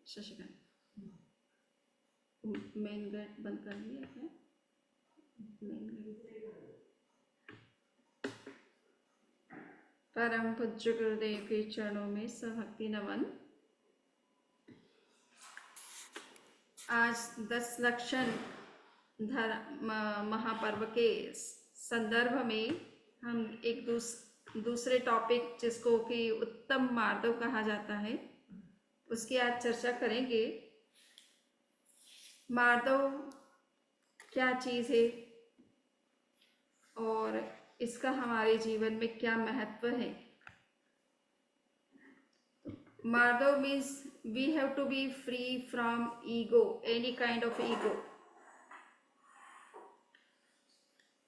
Shashikant main gate बंद कर लिया क्या? मेन गेट परम पूज्य गुरुदेव के चरणों में सभक्ति नमन। आज 10 लक्षण महापर्व के संदर्भ में हम एक दूसरे टॉपिक जिसको कि उत्तम मार्दव कहा जाता है उसकी आज चर्चा करेंगे। मार्दव क्या चीज़ है और इसका हमारे जीवन में क्या महत्व है। मार्दव means we have to be free from ego, any kind of ego.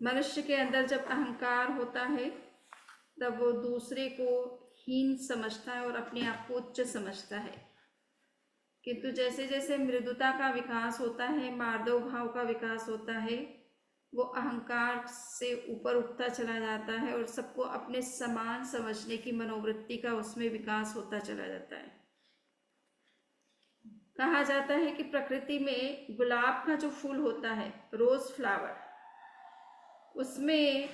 मनुष्य के अंदर जब अहंकार होता है तब वो दूसरे को हीन समझता है और अपने आप को उच्च समझता है, किंतु जैसे जैसे मृदुता का विकास होता है, मार्दव भाव का विकास होता है, वो अहंकार से ऊपर उठता चला जाता है और सबको अपने समान समझने की मनोवृत्ति का उसमें विकास होता चला जाता है। कहा जाता है कि प्रकृति में गुलाब का जो फूल होता है, रोज फ्लावर, उसमें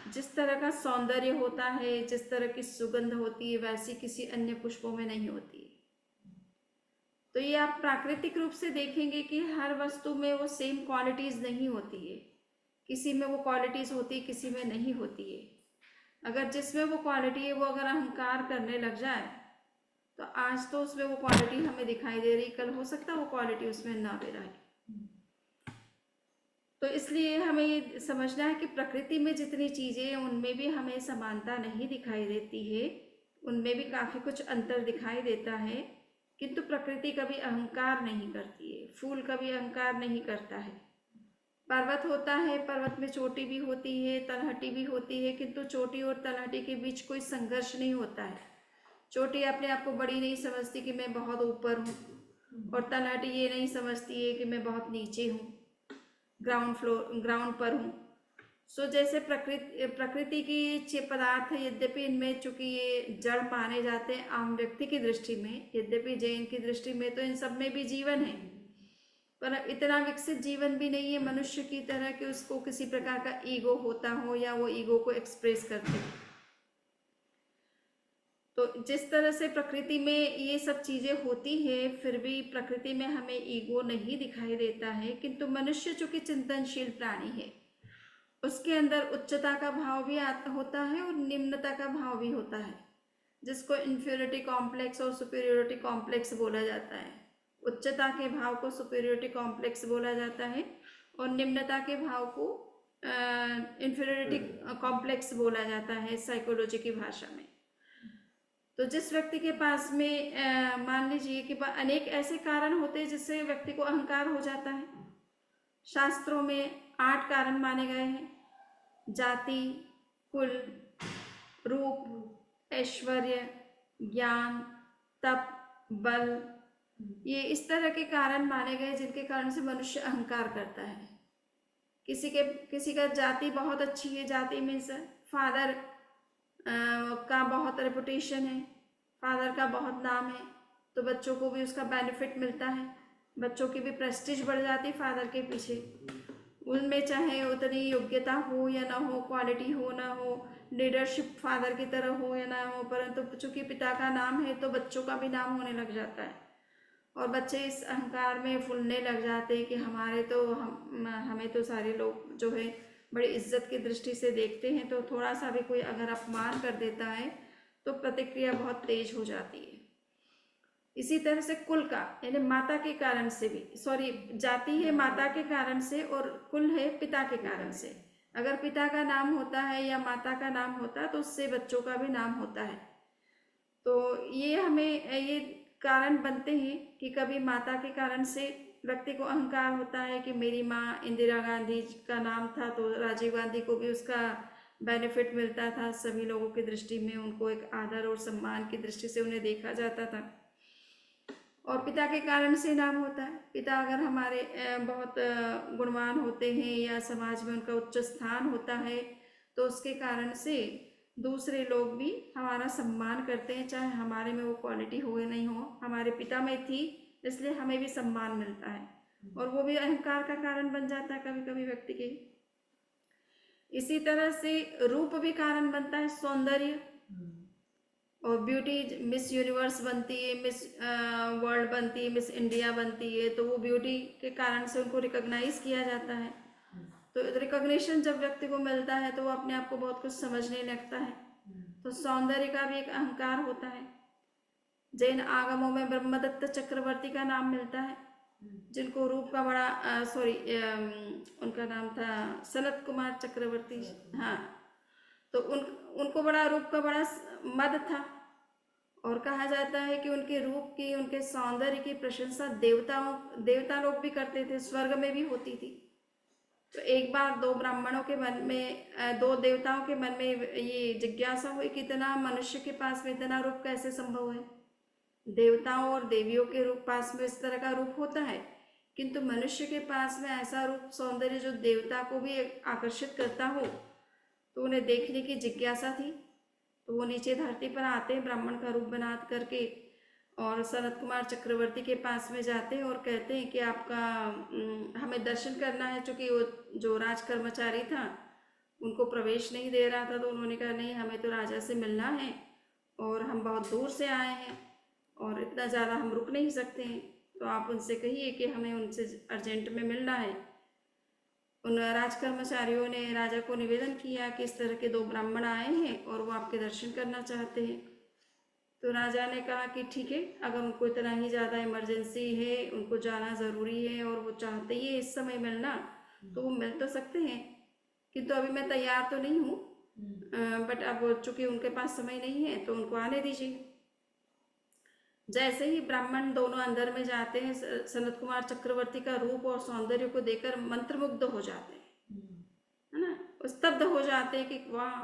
जिस तरह का सौंदर्य होता है, जिस तरह की सुगंध होती है, वैसी किसी अन्य पुष्पों में नहीं होती है। तो ये आप प्राकृतिक रूप से देखेंगे कि हर वस्तु में वो सेम क्वालिटीज नहीं होती है। किसी में वो क्वालिटीज होती है, किसी में नहीं होती है। अगर जिसमें वो क्वालिटी है वो अगर अहंकार करने लग जाए तो आज तो उसमें वो क्वालिटी हमें दिखाई दे रही, कल हो सकता है वो क्वालिटी उसमें ना भी रहे। तो इसलिए हमें ये समझना है कि प्रकृति में जितनी चीज़ें हैं उनमें भी हमें समानता नहीं दिखाई देती है, उनमें भी काफ़ी कुछ अंतर दिखाई देता है, किंतु प्रकृति कभी अहंकार नहीं करती है। फूल कभी अहंकार नहीं करता है। पर्वत होता है, पर्वत में चोटी भी होती है, तलहटी भी होती है, किंतु चोटी और तलहटी के बीच कोई संघर्ष नहीं होता है। चोटी अपने आप को बड़ी नहीं समझती कि मैं बहुत ऊपर हूँ, और तलहटी ये नहीं समझती है कि मैं बहुत नीचे हूँ, ग्राउंड पर हूँ। सो जैसे प्रकृति की पदार्थ है, यद्यपि इनमें चूंकि ये जड़ माने जाते हैं आम व्यक्ति की दृष्टि में, यद्यपि जैन की दृष्टि में तो इन सब में भी जीवन है, पर इतना विकसित जीवन भी नहीं है मनुष्य की तरह कि उसको किसी प्रकार का ईगो होता हो या वो ईगो को एक्सप्रेस करते हो। तो जिस तरह से प्रकृति में ये सब चीज़ें होती है, फिर भी प्रकृति में हमें ईगो नहीं दिखाई देता है, किंतु मनुष्य चूंकि चिंतनशील प्राणी है, उसके अंदर उच्चता का भाव भी होता है और निम्नता का भाव भी होता है, जिसको इन्फीरियरिटी कॉम्प्लेक्स और सुपीरियरिटी कॉम्प्लेक्स बोला जाता है। उच्चता के भाव को सुपीरियरिटी कॉम्प्लेक्स बोला जाता है और निम्नता के भाव को इन्फीरियरिटी कॉम्प्लेक्स बोला जाता है साइकोलॉजी की भाषा में। तो जिस व्यक्ति के पास में मान लीजिए कि अनेक ऐसे कारण होते हैं जिससे व्यक्ति को अहंकार हो जाता है। शास्त्रों में 8 कारण माने गए हैं: जाति, कुल, रूप, ऐश्वर्य, ज्ञान, तप, बल, ये इस तरह के कारण माने गए जिनके कारण से मनुष्य अहंकार करता है। किसी का जाति बहुत अच्छी है, जाति में फादर का बहुत रेपुटेशन है, फादर का बहुत नाम है, तो बच्चों को भी उसका बेनिफिट मिलता है, बच्चों की भी प्रेस्टीज बढ़ जाती है फादर के पीछे। उनमें चाहे उतनी योग्यता हो या ना हो, क्वालिटी हो ना हो, लीडरशिप फादर की तरह हो या ना हो, परंतु चूंकि पिता का नाम है तो बच्चों का भी नाम होने लग जाता है और बच्चे इस अहंकार में फूलने लग जाते हैं कि हमें तो सारे लोग जो है बड़ी इज्जत की दृष्टि से देखते हैं, तो थोड़ा सा भी कोई अगर अपमान कर देता है तो प्रतिक्रिया बहुत तेज हो जाती है। इसी तरह से कुल का यानी माता के कारण से भी, जाति है माता के कारण से और कुल है पिता के कारण से। अगर पिता का नाम होता है या माता का नाम होता है तो उससे बच्चों का भी नाम होता है। तो ये हमें ये कारण बनते हैं कि कभी माता के कारण से व्यक्ति को अहंकार होता है कि मेरी माँ इंदिरा गांधी का नाम था तो राजीव गांधी को भी उसका बेनिफिट मिलता था, सभी लोगों की दृष्टि में उनको एक आदर और सम्मान की दृष्टि से उन्हें देखा जाता था। और पिता के कारण से नाम होता है। पिता अगर हमारे बहुत गुणवान होते हैं या समाज में उनका उच्च स्थान होता है तो उसके कारण से दूसरे लोग भी हमारा सम्मान करते हैं, चाहे हमारे में वो क्वालिटी हो या नहीं हो। हमारे पिता में थी इसलिए हमें भी सम्मान मिलता है, और वो भी अहंकार का कारण बन जाता है कभी कभी व्यक्ति के। इसी तरह से रूप भी कारण बनता है, सौंदर्य और ब्यूटी। मिस यूनिवर्स बनती है, मिस वर्ल्ड बनती है, मिस इंडिया बनती है, तो वो ब्यूटी के कारण से उनको रिकॉग्नाइज किया जाता है। तो रिकॉग्निशन जब व्यक्ति को मिलता है तो वो अपने आप को बहुत कुछ समझने लगता है। तो सौंदर्य का भी एक अहंकार होता है। जैन आगमों में ब्रह्मदत्त चक्रवर्ती का नाम मिलता है, जिनको रूप का बड़ा उनका नाम था सनत कुमार चक्रवर्ती। हाँ, तो उनको बड़ा रूप का बड़ा मद था, और कहा जाता है कि उनके रूप की, उनके सौंदर्य की प्रशंसा देवता लोग भी करते थे, स्वर्ग में भी होती थी। तो एक बार दो ब्राह्मणों के मन में, दो देवताओं के मन में ये जिज्ञासा हुई कि इतना मनुष्य के पास में इतना रूप कैसे संभव है। देवताओं और देवियों के रूप पास में इस तरह का रूप होता है, किंतु मनुष्य के पास में ऐसा रूप सौंदर्य जो देवता को भी आकर्षित करता हो। तो उन्हें देखने की जिज्ञासा थी, तो वो नीचे धरती पर आते हैं ब्राह्मण का रूप बना करके, और सनत कुमार चक्रवर्ती के पास में जाते हैं और कहते हैं कि आपका हमें दर्शन करना है। चूँकि वो जो राज कर्मचारी था उनको प्रवेश नहीं दे रहा था, तो उन्होंने कहा नहीं, हमें तो राजा से मिलना है और हम बहुत दूर से आए हैं और इतना ज़्यादा हम रुक नहीं सकते हैं, तो आप उनसे कहिए कि हमें उनसे अर्जेंट में मिलना है। उन राज कर्मचारियों ने राजा को निवेदन किया कि इस तरह के दो ब्राह्मण आए हैं और वो आपके दर्शन करना चाहते हैं। तो राजा ने कहा कि ठीक है, अगर उनको इतना ही ज़्यादा इमरजेंसी है, उनको जाना ज़रूरी है और वो चाहते ही है इस समय मिलना, तो वो मिल तो सकते हैं, किंतु अभी मैं तैयार तो नहीं हूँ, बट अब चूंकि उनके पास समय नहीं है तो उनको आने दीजिए। जैसे ही ब्राह्मण दोनों अंदर में जाते हैं, सनत कुमार चक्रवर्ती का रूप और सौंदर्य को देखकर मंत्रमुग्ध हो जाते हैं, है ना, स्तब्ध हो जाते हैं कि वाह,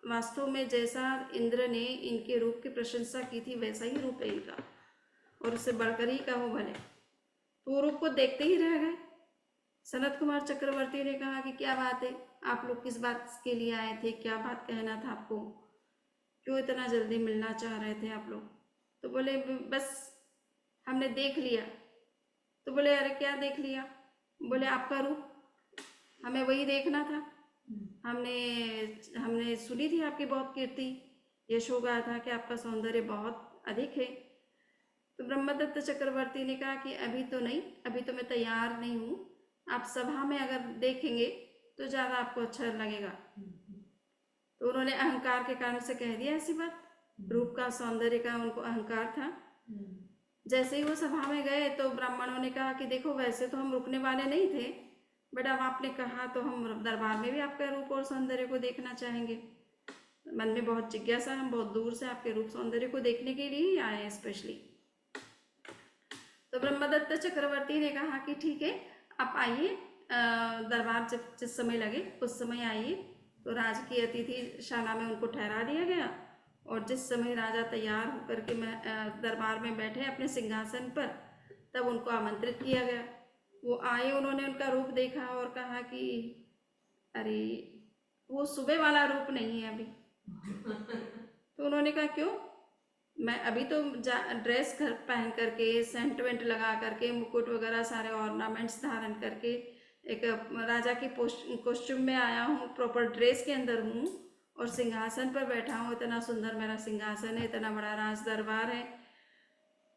वास्तव में जैसा इंद्र ने इनके रूप की प्रशंसा की थी वैसा ही रूप है इनका, और उससे बढ़कर ही का हो भले। तो वो रूप को देखते ही रह गए। सनत कुमार चक्रवर्ती ने कहा कि क्या बात है, आप लोग किस बात के लिए आए थे, क्या बात कहना था आपको, क्यों इतना जल्दी मिलना चाह रहे थे आप लोग। तो बोले बस हमने देख लिया। तो बोले अरे क्या देख लिया। बोले आपका रूप, हमें वही देखना था। हमने सुनी थी आपकी बहुत कीर्ति, यशो गाया था कि आपका सौंदर्य बहुत अधिक है। तो ब्रह्मदत्त चक्रवर्ती ने कहा कि अभी तो नहीं, अभी तो मैं तैयार नहीं हूँ, आप सभा में अगर देखेंगे तो ज़्यादा आपको अच्छा लगेगा। तो उन्होंने अहंकार के कारण से कह दिया ऐसी बात, रूप का, सौंदर्य का उनको अहंकार था। जैसे ही वो सभा में गए तो ब्राह्मणों ने कहा कि देखो, वैसे तो हम रुकने वाले नहीं थे, बट अब आपने कहा तो हम दरबार में भी आपका रूप और सौंदर्य को देखना चाहेंगे। मन में बहुत जिज्ञासा, हम बहुत दूर से आपके रूप सौंदर्य को देखने के लिए ही आए हैं स्पेशली। तो ब्रह्मदत्त चक्रवर्ती ने कहा कि ठीक है, आप आइए, दरबार जिस समय लगे उस समय आइए। तो राजकीय अतिथिशाला में उनको ठहरा दिया गया, और जिस समय राजा तैयार होकर के दरबार में बैठे अपने सिंहासन पर, तब उनको आमंत्रित किया गया। वो आए, उन्होंने उनका रूप देखा और कहा कि अरे वो सुबह वाला रूप नहीं है अभी। तो उन्होंने कहा क्यों। मैं अभी तो ड्रेस पहन करके, सेंट वेंट लगा करके, मुकुट वगैरह सारे ऑर्नामेंट्स धारण करके एक राजा की कॉस्ट्यूम में आया हूँ, प्रॉपर ड्रेस के अंदर हूँ और सिंहासन पर बैठा हूँ, इतना सुंदर मेरा सिंहासन है, इतना बड़ा राज दरबार है।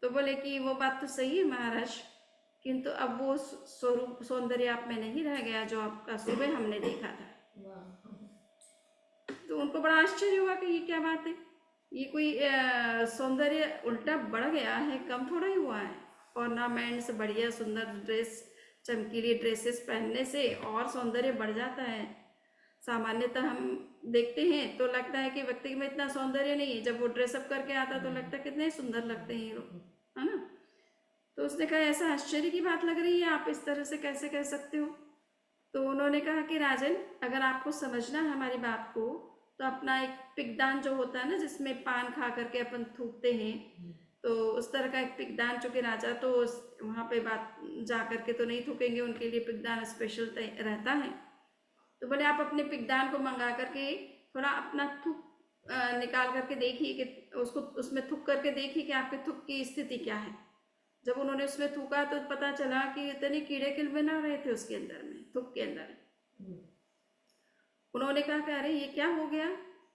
तो बोले कि वो बात तो सही है महाराज, किंतु अब वो स्वरूप सौंदर्य आप में नहीं रह गया जो आपका सुबह हमने देखा था। तो उनको बड़ा आश्चर्य हुआ कि ये क्या बात है, ये कोई सौंदर्य उल्टा बढ़ गया है, कम थोड़ा ही हुआ है। ऑर्नामेंट्स, बढ़िया सुंदर ड्रेस, चमकीली ड्रेसेस पहनने से और सौंदर्य बढ़ जाता है। सामान्यतः हम देखते हैं तो लगता है कि व्यक्ति में इतना सौंदर्य नहीं है, जब वो ड्रेसअप करके आता है तो लगता है कितने सुंदर लगते हैं हीरो, है ना। तो उसने कहा ऐसा आश्चर्य की बात लग रही है, आप इस तरह से कैसे कह सकते हो। तो उन्होंने कहा कि राजन, अगर आपको समझना है हमारी बात को, तो अपना एक पिगदान जो होता है ना, जिसमें पान खा करके अपन थूकते हैं, तो उस तरह का एक पिगदान, चूँकि राजा तो वहाँ पे बात जा करके तो नहीं थूकेंगे, उनके लिए पिगदान स्पेशल रहता है। तो बोले आप अपने पिगदान को मंगा करके थोड़ा अपना थूक निकाल करके देखिए कि उसको उसमें थूक करके देखिए कि आपके थूक की स्थिति क्या है। जब उन्होंने उसमें थूका तो पता चला कि इतने कीड़े किलबिल आ रहे थे उसके अंदर में, थूक के अंदर। उन्होंने कहा कि अरे ये क्या हो गया?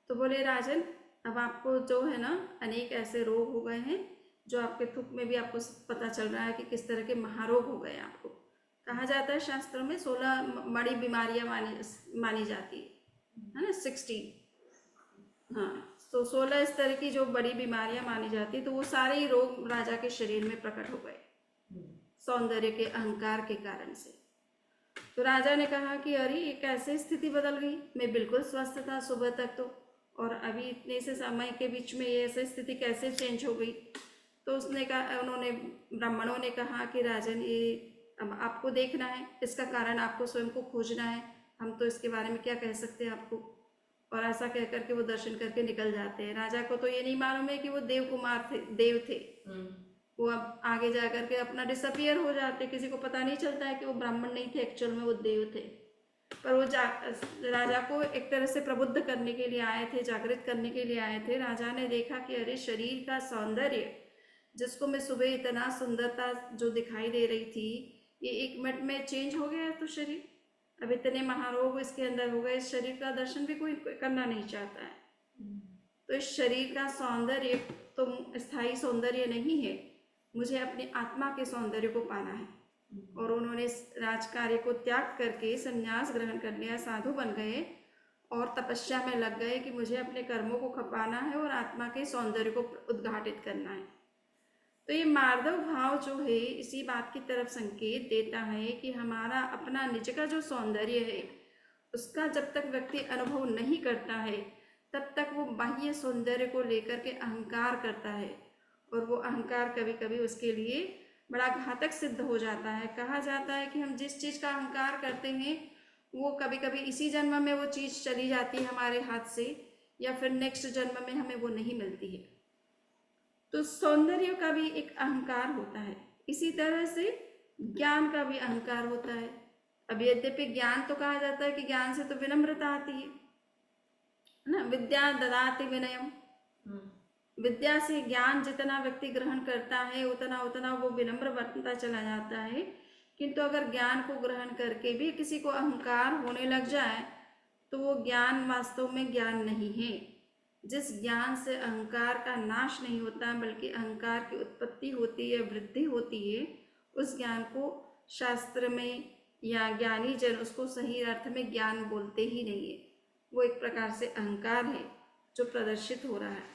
तो बोले राजन, अब आपको जो है ना अनेक ऐसे रोग हो गए हैं जो आपके थूक में भी आपको पता चल रहा है कि किस तरह के महारोग हो गए आपको। कहा जाता है शास्त्रों में 16 बड़ी बीमारियां मानी जाती है ना, 16। हाँ, तो 16 इस तरह की जो बड़ी बीमारियां मानी जाती, तो वो सारे ही रोग राजा के शरीर में प्रकट हो गए सौंदर्य के अहंकार के कारण से। तो राजा ने कहा कि अरे ये कैसे स्थिति बदल गई, मैं बिल्कुल स्वस्थ था सुबह तक तो, और अभी इतने से समय के बीच में ये ऐसी स्थिति कैसे चेंज हो गई? तो उसने कहा, उन्होंने ब्राह्मणों ने कहा कि राजन ये अब आपको देखना है, इसका कारण आपको स्वयं को खोजना है, हम तो इसके बारे में क्या कह सकते हैं आपको। और ऐसा कह करके वो दर्शन करके निकल जाते हैं। राजा को तो ये नहीं मालूम है कि वो देव कुमार थे, देव थे। वो अब आगे जा करके अपना डिसअपियर हो जाते, किसी को पता नहीं चलता है कि वो ब्राह्मण नहीं थे, एक्चुअल में वो देव थे। पर वो राजा को एक तरह से प्रबुद्ध करने के लिए आए थे, जागृत करने के लिए आए थे। राजा ने देखा कि अरे शरीर का सौंदर्य, जिसको मैं सुबह इतना सुंदरता जो दिखाई दे रही थी, ये 1 मिनट में चेंज हो गया। तो शरीर अब इतने महारोग इसके अंदर हो गए, इस शरीर का दर्शन भी कोई करना नहीं चाहता है। तो इस शरीर का सौंदर्य तो स्थायी सौंदर्य नहीं है, मुझे अपनी आत्मा के सौंदर्य को पाना है। और उन्होंने राजकार्य को त्याग करके संन्यास ग्रहण कर लिया, साधु बन गए और तपस्या में लग गए कि मुझे अपने कर्मों को खपाना है और आत्मा के सौंदर्य को उद्घाटित करना है। तो ये मार्दव भाव जो है इसी बात की तरफ संकेत देता है कि हमारा अपना निज का जो सौंदर्य है उसका जब तक व्यक्ति अनुभव नहीं करता है तब तक वो बाह्य सौंदर्य को लेकर के अहंकार करता है, और वो अहंकार कभी कभी उसके लिए बड़ा घातक सिद्ध हो जाता है। कहा जाता है कि हम जिस चीज़ का अहंकार करते हैं वो कभी कभी इसी जन्म में वो चीज़ चली जाती है हमारे हाथ से, या फिर नेक्स्ट जन्म में हमें वो नहीं मिलती है। तो सौंदर्य का भी एक अहंकार होता है, इसी तरह से ज्ञान का भी अहंकार होता है। अब यद्यपि ज्ञान तो कहा जाता है कि ज्ञान से तो विनम्रता आती है ना, विद्या ददाति विनयम। विद्या से ज्ञान जितना व्यक्ति ग्रहण करता है उतना उतना वो विनम्र बनता चला जाता है। किंतु अगर ज्ञान को ग्रहण करके भी किसी को अहंकार होने लग जाए तो वो ज्ञान वास्तव में ज्ञान नहीं है। जिस ज्ञान से अहंकार का नाश नहीं होता बल्कि अहंकार की उत्पत्ति होती है, वृद्धि होती है, उस ज्ञान को शास्त्र में या ज्ञानी जन उसको सही अर्थ में ज्ञान बोलते ही नहीं है। वो एक प्रकार से अहंकार है जो प्रदर्शित हो रहा है।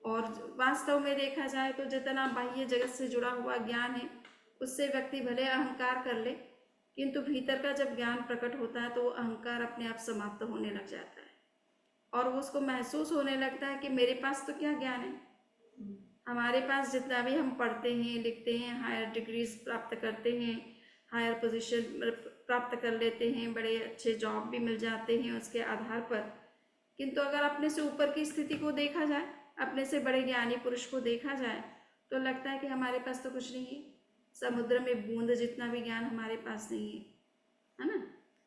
और वास्तव में देखा जाए तो जितना बाह्य जगत से जुड़ा हुआ ज्ञान है उससे व्यक्ति भले अहंकार कर ले, किंतु भीतर का जब ज्ञान प्रकट होता है तो वो अहंकार अपने आप समाप्त होने लग जाता है और वो उसको महसूस होने लगता है कि मेरे पास तो क्या ज्ञान है। हमारे पास जितना भी हम पढ़ते हैं, लिखते हैं, हायर डिग्रीज प्राप्त करते हैं, हायर पोजीशन प्राप्त कर लेते हैं, बड़े अच्छे जॉब भी मिल जाते हैं उसके आधार पर, किंतु अगर अपने से ऊपर की स्थिति को देखा जाए, अपने से बड़े ज्ञानी पुरुष को देखा जाए तो लगता है कि हमारे पास तो कुछ नहीं है। समुद्र में बूंद जितना भी ज्ञान हमारे पास नहीं है ना।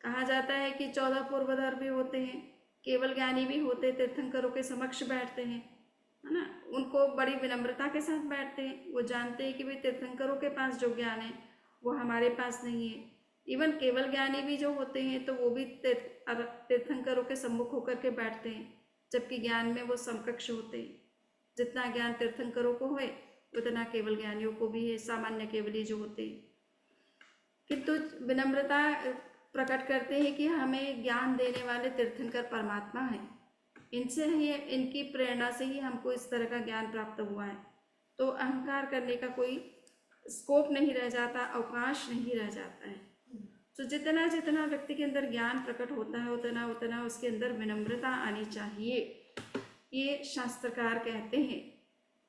कहा जाता है कि 14 पूर्वधर भी होते हैं, केवल ज्ञानी भी होते, तीर्थंकरों के समक्ष बैठते हैं, है ना। उनको बड़ी विनम्रता के साथ बैठते हैं, वो जानते हैं कि भाई तीर्थंकरों के पास जो ज्ञान है वो हमारे पास नहीं है। इवन केवल ज्ञानी भी जो होते हैं तो वो भी तीर्थंकरों के सम्मुख होकर के बैठते हैं, जबकि ज्ञान में वो समकक्ष होते हैं। जितना ज्ञान तीर्थंकरों को है उतना केवल ज्ञानियों को भी है, सामान्य केवली जो होते हैं। किंतु विनम्रता प्रकट करते हैं कि हमें ज्ञान देने वाले तीर्थंकर परमात्मा हैं, इनसे ही, इनकी प्रेरणा से ही हमको इस तरह का ज्ञान प्राप्त हुआ है। तो अहंकार करने का कोई स्कोप नहीं रह जाता, अवकाश नहीं रह जाता है। तो जितना जितना व्यक्ति के अंदर ज्ञान प्रकट होता है उतना उतना उसके अंदर विनम्रता आनी चाहिए। ये शास्त्रकार कहते हैं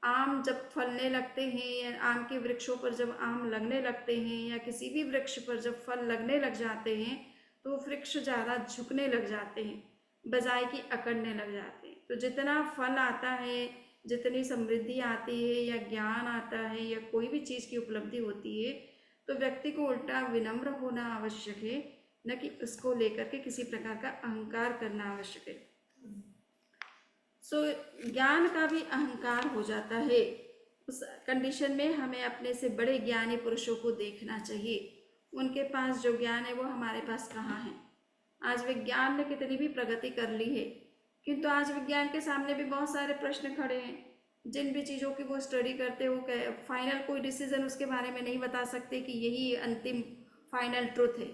आम जब फलने लगते हैं या आम के वृक्षों पर जब आम लगने लगते हैं या किसी भी वृक्ष पर जब फल लगने लग जाते हैं तो वृक्ष ज़्यादा झुकने लग जाते हैं, बजाय कि अकड़ने लग जाते हैं। तो जितना फल आता है, जितनी समृद्धि आती है या ज्ञान आता है या कोई भी चीज़ की उपलब्धि होती है तो व्यक्ति को उल्टा विनम्र होना आवश्यक है, न कि उसको लेकर के किसी प्रकार का अहंकार करना आवश्यक है। सो ज्ञान का भी अहंकार हो जाता है। उस कंडीशन में हमें अपने से बड़े ज्ञानी पुरुषों को देखना चाहिए। उनके पास जो ज्ञान है वो हमारे पास कहाँ है। आज विज्ञान ने कितनी भी प्रगति कर ली है, किंतु आज विज्ञान के सामने भी बहुत सारे प्रश्न खड़े हैं। जिन भी चीज़ों की वो स्टडी करते हैं वो फाइनल कोई डिसीजन उसके बारे में नहीं बता सकते कि यही अंतिम फाइनल ट्रुथ है।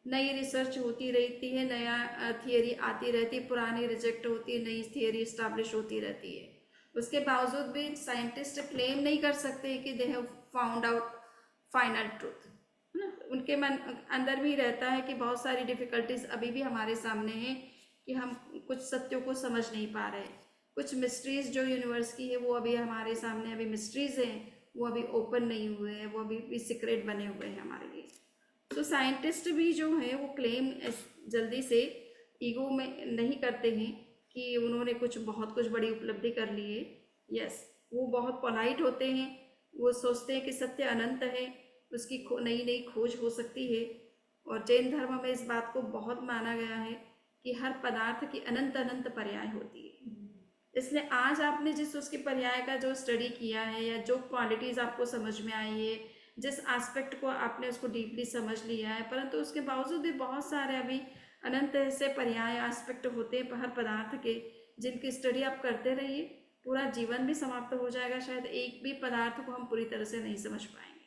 नई रिसर्च होती रहती है, नया थियरी आती रहती है, पुरानी रिजेक्ट होती है, नई थियरी इस्टेब्लिश होती रहती है। उसके बावजूद भी साइंटिस्ट क्लेम नहीं कर सकते कि they have found out final truth, है ना। उनके मन अंदर भी रहता है कि बहुत सारी डिफ़िकल्टीज अभी भी हमारे सामने हैं कि हम कुछ सत्यों को समझ नहीं पा रहे। कुछ मिस्ट्रीज जो यूनिवर्स की है वो अभी हमारे सामने अभी मिस्ट्रीज हैं, वो अभी ओपन नहीं हुए हैं, वो अभी भी सीक्रेट बने हुए हैं हमारे लिए। तो साइंटिस्ट भी जो है वो क्लेम जल्दी से ईगो में नहीं करते हैं कि उन्होंने बहुत कुछ बड़ी उपलब्धि कर ली है। यस, वो बहुत पोलाइट होते हैं। वो सोचते हैं कि सत्य अनंत है, उसकी नई नई खोज हो सकती है। और जैन धर्म में इस बात को बहुत माना गया है कि हर पदार्थ की अनंत अनंत पर्याय होती है। इसलिए आज आपने जिस उसकी पर्याय का जो स्टडी किया है या जो क्वालिटीज़ आपको समझ में आई है, जिस एस्पेक्ट को आपने उसको डीपली समझ लिया है, परंतु उसके बावजूद भी बहुत सारे अभी अनंत ऐसे पर्याय एस्पेक्ट होते हैं हर पदार्थ के, जिनकी स्टडी आप करते रहिए। पूरा जीवन भी समाप्त हो जाएगा, शायद एक भी पदार्थ को हम पूरी तरह से नहीं समझ पाएंगे।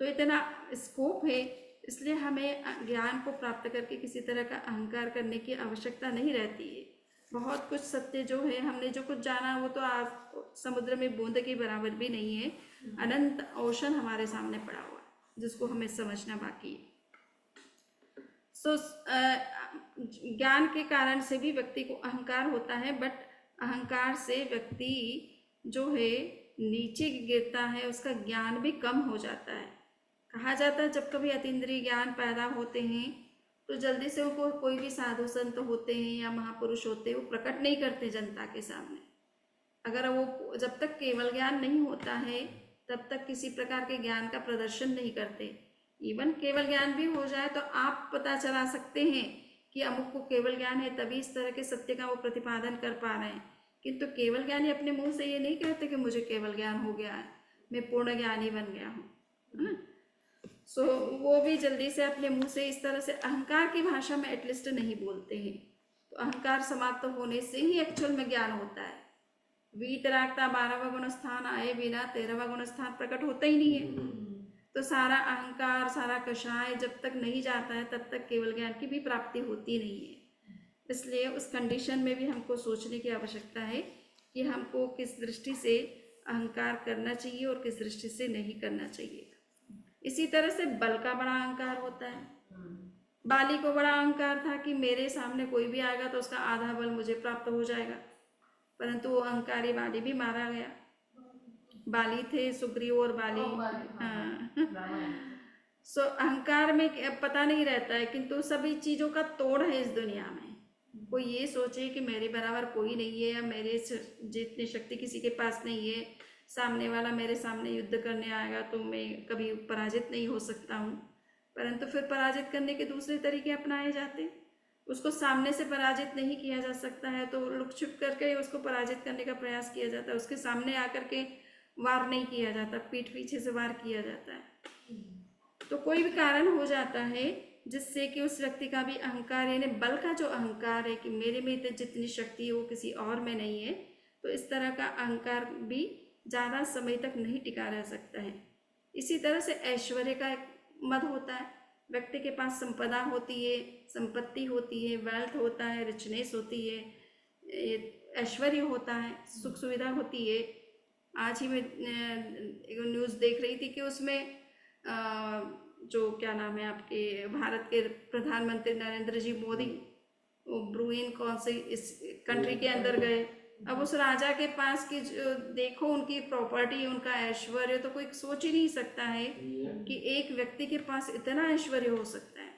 तो इतना स्कोप है, इसलिए हमें ज्ञान को प्राप्त करके किसी तरह का अहंकार करने की आवश्यकता नहीं रहती है। बहुत कुछ सत्य जो है, हमने जो कुछ जाना वो तो आज समुद्र में बूंद के बराबर भी नहीं है। अनंत ओशन हमारे सामने पड़ा हुआ है जिसको हमें समझना बाकी है। सो ज्ञान के कारण से भी व्यक्ति को अहंकार होता है, बट अहंकार से व्यक्ति जो है नीचे गिरता है, उसका ज्ञान भी कम हो जाता है। कहा जाता है जब कभी अतीन्द्रिय ज्ञान पैदा होते हैं तो जल्दी से उनको कोई भी साधु संत होते हैं या महापुरुष होते हैं वो प्रकट नहीं करते जनता के सामने। अगर वो जब तक केवल ज्ञान नहीं होता है तब तक किसी प्रकार के ज्ञान का प्रदर्शन नहीं करते। इवन केवल ज्ञान भी हो जाए तो आप पता चला सकते हैं कि अमुक को केवल ज्ञान है, तभी इस तरह के सत्य का वो प्रतिपादन कर पा रहे हैं। किंतु केवल ज्ञानी अपने मुंह से ये नहीं कहते कि मुझे केवल ज्ञान हो गया है, मैं पूर्ण ज्ञानी बन गया हूँ, है ना। सो वो भी जल्दी से अपने मुंह से इस तरह से अहंकार की भाषा में एटलीस्ट नहीं बोलते हैं। तो अहंकार समाप्त होने से ही एक्चुअल में ज्ञान होता है। वीतरागता 12वां गुण स्थान आए बिना 13वां गुण स्थान प्रकट होता ही नहीं है। तो सारा अहंकार, सारा कषाय जब तक नहीं जाता है तब तक केवल ज्ञान की भी प्राप्ति होती नहीं है। इसलिए उस कंडीशन में भी हमको सोचने की आवश्यकता है कि हमको किस दृष्टि से अहंकार करना चाहिए और किस दृष्टि से नहीं करना चाहिए। इसी तरह से बल का बड़ा अहंकार होता है। बाली को बड़ा अहंकार था कि मेरे सामने कोई भी आएगा तो उसका आधा बल मुझे प्राप्त हो जाएगा, परंतु वो अहंकारी बाली भी मारा गया। बाली थे सुग्रीव और बाली, हाँ। सो अहंकार में पता नहीं रहता है, किंतु सभी चीज़ों का तोड़ है इस दुनिया में। कोई ये सोचे कि मेरे बराबर कोई नहीं है या मेरे जितनी शक्ति किसी के पास नहीं है, सामने वाला मेरे सामने युद्ध करने आएगा तो मैं कभी पराजित नहीं हो सकता हूँ। परंतु फिर पराजित करने के दूसरे तरीके अपनाए जाते हैं। उसको सामने से पराजित नहीं किया जा सकता है तो लुक छिप करके उसको पराजित करने का प्रयास किया जाता है। उसके सामने आकर के वार नहीं किया जाता, पीठ पीछे से वार किया जाता है। तो कोई भी कारण हो जाता है जिससे कि उस व्यक्ति का भी अहंकार, यानी बल का जो अहंकार है कि मेरे में जितनी शक्ति है वो किसी और में नहीं है, तो इस तरह का अहंकार भी ज़्यादा समय तक नहीं टिका रह सकता है। इसी तरह से ऐश्वर्य का एक मद होता है। व्यक्ति के पास संपदा होती है, संपत्ति होती है, वेल्थ होता है, रिचनेस होती है, ऐश्वर्य होता है, सुख सुविधा होती है। आज ही मैं एक न्यूज़ देख रही थी कि उसमें जो क्या नाम है आपके भारत के प्रधानमंत्री नरेंद्र जी मोदी, वो ब्रुइन कौन से इस कंट्री के अंदर गए। अब उस राजा के पास की जो देखो उनकी प्रॉपर्टी, उनका ऐश्वर्य, तो कोई सोच ही नहीं सकता है कि एक व्यक्ति के पास इतना ऐश्वर्य हो सकता है।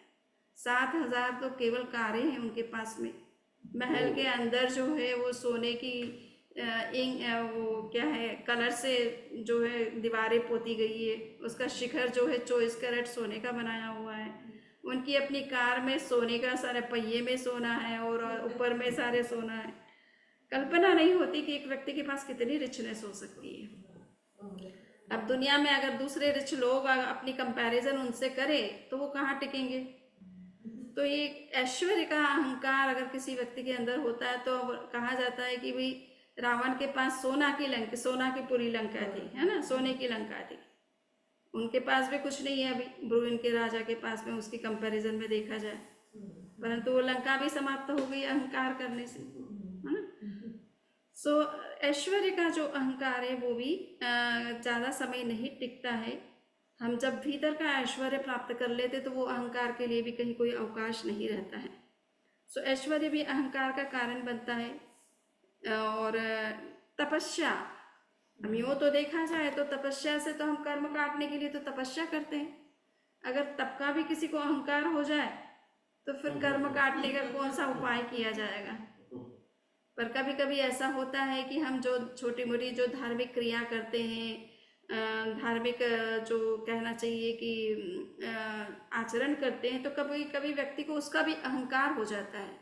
7,000 तो केवल कारें हैं उनके पास में। महल के अंदर जो है वो सोने की वो क्या है कलर से जो है दीवारें पोती गई है। उसका शिखर जो है 24 कैरेट सोने का बनाया हुआ है। उनकी अपनी कार में सोने का सारे पहिए में सोना है और ऊपर में सारे सोना है। कल्पना नहीं होती कि एक व्यक्ति के पास कितनी रिचनेस हो सकती है। अब दुनिया में अगर दूसरे रिच लोग अपनी कंपैरिजन उनसे करें तो वो कहाँ टिकेंगे। तो ये ऐश्वर्य का अहंकार अगर किसी व्यक्ति के अंदर होता है तो कहा जाता है कि भाई रावण के पास सोना की पूरी लंका थी, है ना, सोने की लंका थी। उनके पास भी कुछ नहीं है अभी ब्रुवन के राजा के पास में, उसकी कंपैरिजन में देखा जाए, परंतु वो लंका भी समाप्त हो गई अहंकार करने से, है ना। सो ऐश्वर्य का जो अहंकार है वो भी ज़्यादा समय नहीं टिकता है। हम जब भीतर का ऐश्वर्य प्राप्त कर लेते तो वो अहंकार के लिए भी कहीं कोई अवकाश नहीं रहता है। सो ऐश्वर्य भी अहंकार का कारण बनता है। और तपस्या, हम यूँ तो देखा जाए तो तपस्या से तो हम कर्म काटने के लिए तो तपस्या करते हैं। अगर तब का भी किसी को अहंकार हो जाए तो फिर कर्म काटने का कौन सा उपाय किया जाएगा। पर कभी कभी ऐसा होता है कि हम जो छोटी मोटी जो धार्मिक क्रिया करते हैं, धार्मिक जो कहना चाहिए कि आचरण करते हैं, तो कभी कभी व्यक्ति को उसका भी अहंकार हो जाता है।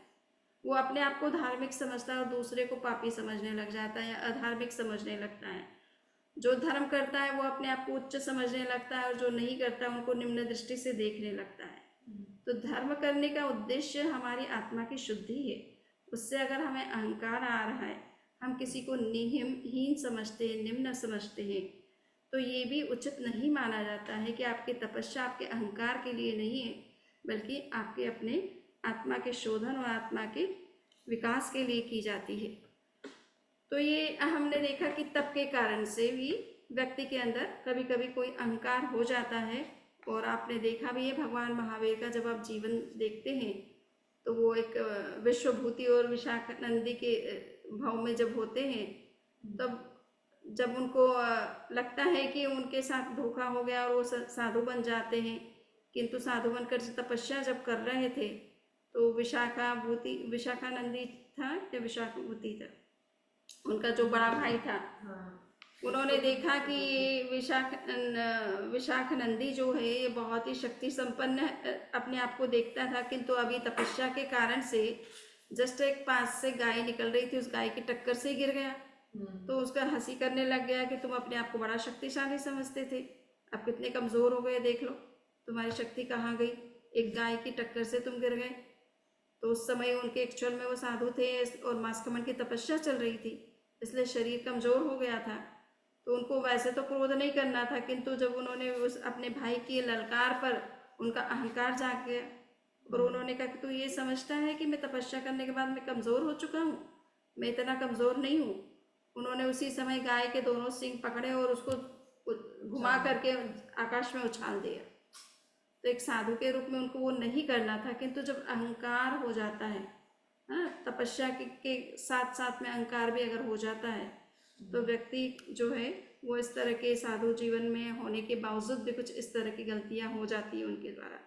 वो अपने आप को धार्मिक समझता है और दूसरे को पापी समझने लग जाता है या अधार्मिक समझने लगता है। जो धर्म करता है वो अपने आप को उच्च समझने लगता है और जो नहीं करता है उनको निम्न दृष्टि से देखने लगता है। तो धर्म करने का उद्देश्य हमारी आत्मा की शुद्धि है। उससे अगर हमें अहंकार आ रहा है, हम किसी को हीन समझते हैं, निम्न समझते हैं, तो ये भी उचित नहीं माना जाता है कि आपकी तपस्या आपके अहंकार के लिए नहीं है, बल्कि आपके अपने आत्मा के शोधन और आत्मा के विकास के लिए की जाती है। तो ये हमने देखा कि तप के कारण से भी व्यक्ति के अंदर कभी कभी कोई अहंकार हो जाता है। और आपने देखा भी है भगवान महावीर का जब आप जीवन देखते हैं तो वो एक विश्वभूति और विशाखानंदी के भाव में जब होते हैं, तब जब उनको लगता है कि उनके साथ धोखा हो गया और वो साधु बन जाते हैं, किंतु साधु बनकर तपस्या जब कर रहे थे तो विशाखानंदी था या विशाखभूति था, उनका जो बड़ा भाई था, उन्होंने देखा कि विशाखनंदी जो है ये बहुत ही शक्ति संपन्न अपने आप को देखता था, किंतु अभी तपस्या के कारण से जस्ट एक पास से गाय निकल रही थी, उस गाय की टक्कर से गिर गया। तो उसका हंसी करने लग गया कि तुम अपने आप को बड़ा शक्तिशाली समझते थे, अब कितने कमजोर हो गए, देख लो तुम्हारी शक्ति कहाँ गई, एक गाय की टक्कर से तुम गिर गए। तो उस समय उनके एक्चुअल में वो साधु थे और मास्कमन की तपस्या चल रही थी, इसलिए शरीर कमजोर हो गया था। तो उनको वैसे तो क्रोध नहीं करना था, किंतु जब उन्होंने उस अपने भाई की ललकार पर उनका अहंकार जाग गया और उन्होंने कहा कि तू ये समझता है कि मैं तपस्या करने के बाद मैं कमज़ोर हो चुका हूँ, मैं इतना कमज़ोर नहीं हूँ। उन्होंने उसी समय गाय के दोनों सींग पकड़े और उसको घुमा करके आकाश में उछाल दिया। तो एक साधु के रूप में उनको वो नहीं करना था, किंतु जब अहंकार हो जाता है, हाँ, तपस्या के साथ साथ में अहंकार भी अगर हो जाता है तो व्यक्ति जो है वो इस तरह के साधु जीवन में होने के बावजूद भी कुछ इस तरह की गलतियां हो जाती है उनके द्वारा।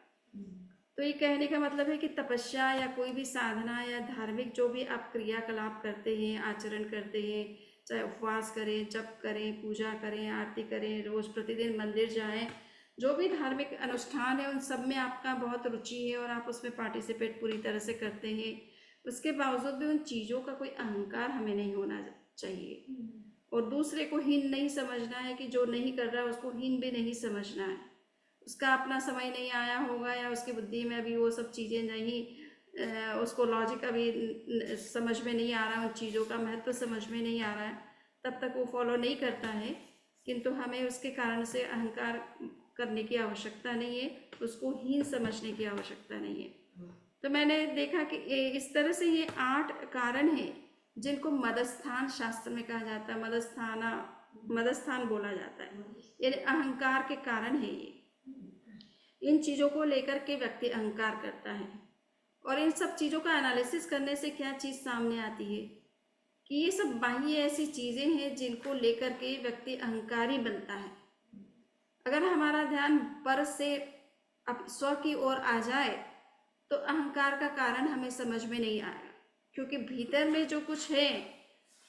तो ये कहने का मतलब है कि तपस्या या कोई भी साधना या धार्मिक जो भी आप क्रियाकलाप करते हैं, आचरण करते हैं, चाहे उपवास करें, जप करें, पूजा करें, आरती करें, रोज प्रतिदिन मंदिर जाएं, जो भी धार्मिक अनुष्ठान है उन सब में आपका बहुत रुचि है और आप उसमें पार्टिसिपेट पूरी तरह से करते हैं, उसके बावजूद भी उन चीज़ों का कोई अहंकार हमें नहीं होना चाहिए। और दूसरे को हीन नहीं समझना है कि जो नहीं कर रहा है उसको हीन भी नहीं समझना है। उसका अपना समय नहीं आया होगा या उसकी बुद्धि में अभी वो सब चीज़ें नहीं, उसको लॉजिक अभी समझ में नहीं आ रहा है, उन चीज़ों का महत्व समझ में नहीं आ रहा है, तब तक वो फॉलो नहीं करता है। किंतु हमें उसके कारण से अहंकार करने की आवश्यकता नहीं है, उसको हीन समझने की आवश्यकता नहीं है। तो मैंने देखा कि इस तरह से ये 8 कारण हैं जिनको मदस्थान शास्त्र में कहा जाता है, मदस्थान बोला जाता है, यानी अहंकार के कारण है ये। इन चीज़ों को लेकर के व्यक्ति अहंकार करता है और इन सब चीज़ों का एनालिसिस करने से क्या चीज़ सामने आती है कि ये सब बाह्य ऐसी चीज़ें हैं जिनको लेकर के व्यक्ति अहंकारी बनता है। अगर हमारा ध्यान पर से अब स्व की ओर आ जाए तो अहंकार का कारण हमें समझ में नहीं आएगा, क्योंकि भीतर में जो कुछ है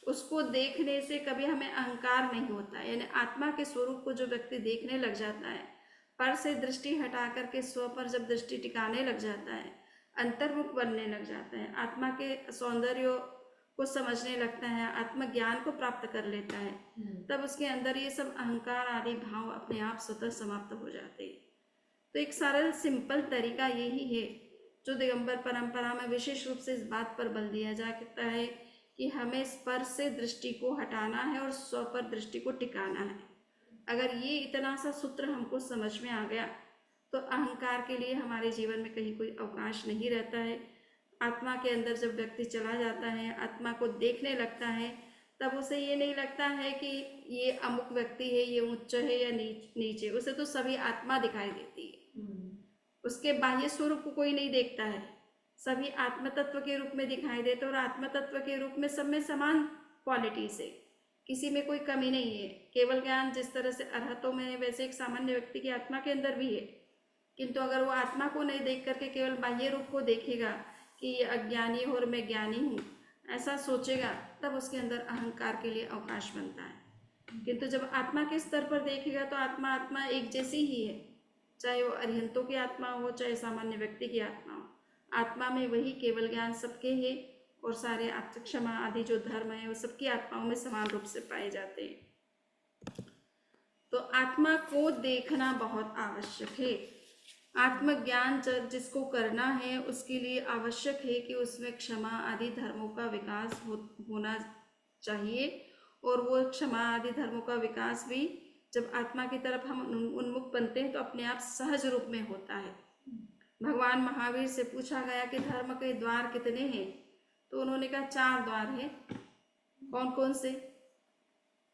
उसको देखने से कभी हमें अहंकार नहीं होता। यानी आत्मा के स्वरूप को जो व्यक्ति देखने लग जाता है, पर से दृष्टि हटा करके स्व पर जब दृष्टि टिकाने लग जाता है, अंतर्मुख बनने लग जाता है, आत्मा के सौंदर्य को समझने लगता है, आत्मज्ञान को प्राप्त कर लेता है, तब उसके अंदर ये सब अहंकार आदि भाव अपने आप स्वतः समाप्त हो जाते हैं। तो एक सरल सिंपल तरीका यही है जो दिगंबर परंपरा में विशेष रूप से इस बात पर बल दिया जाता है कि हमें स्पर्श से दृष्टि को हटाना है और स्व पर दृष्टि को टिकाना है। अगर ये इतना सा सूत्र हमको समझ में आ गया तो अहंकार के लिए हमारे जीवन में कहीं कोई अवकाश नहीं रहता है। आत्मा के अंदर जब व्यक्ति चला जाता है, आत्मा को देखने लगता है, तब उसे ये नहीं लगता है कि ये अमुक व्यक्ति है, ये उच्च है या नीचे। उसे तो सभी आत्मा दिखाई देती है। उसके बाह्य स्वरूप को कोई नहीं देखता है, सभी आत्म तत्व के रूप में दिखाई देते, और आत्म तत्व के रूप में सब में समान क्वालिटीज है, किसी में कोई कमी नहीं है। केवल ज्ञान जिस तरह से अरहतों में है, वैसे एक सामान्य व्यक्ति की आत्मा के अंदर भी है। किंतु अगर वो आत्मा को नहीं देख करके केवल बाह्य रूप को देखेगा कि ये अज्ञानी है और मैं ज्ञानी हूँ, ऐसा सोचेगा, तब उसके अंदर अहंकार के लिए अवकाश बनता है। किंतु जब आत्मा के स्तर पर देखेगा तो आत्मा आत्मा एक जैसी ही है, चाहे वो अरिहंतों की आत्मा हो, चाहे सामान्य व्यक्ति की आत्मा हो। आत्मा में वही केवल ज्ञान सबके है, और सारे क्षमा आदि जो धर्म है वो सबकी आत्माओं में समान रूप से पाए जाते हैं। तो आत्मा को देखना बहुत आवश्यक है। आत्मज्ञान जिसको करना है उसके लिए आवश्यक है कि उसमें क्षमा आदि धर्मों का विकास होना चाहिए, और वो क्षमा आदि धर्मों का विकास भी जब आत्मा की तरफ हम उन्मुख बनते हैं तो अपने आप सहज रूप में होता है। भगवान महावीर से पूछा गया कि धर्म के द्वार कितने हैं, तो उन्होंने कहा 4 द्वार हैं। कौन कौन से?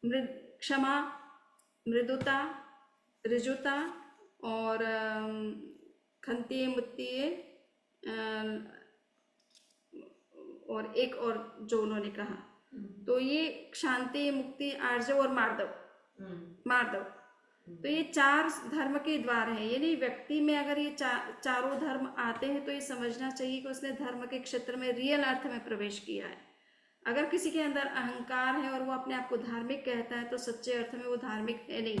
क्षमा, मृदुता, ऋजुता और खंतीय मुत्तीय, और एक और जो उन्होंने कहा, तो ये शांति, मुक्ति, आर्जव और मार्दव। तो ये 4 धर्म के द्वार हैं। यानी व्यक्ति में अगर ये चारों धर्म आते हैं तो ये समझना चाहिए कि उसने धर्म के क्षेत्र में रियल अर्थ में प्रवेश किया है। अगर किसी के अंदर अहंकार है और वो अपने आप को धार्मिक कहता है तो सच्चे अर्थ में वो धार्मिक है नहीं।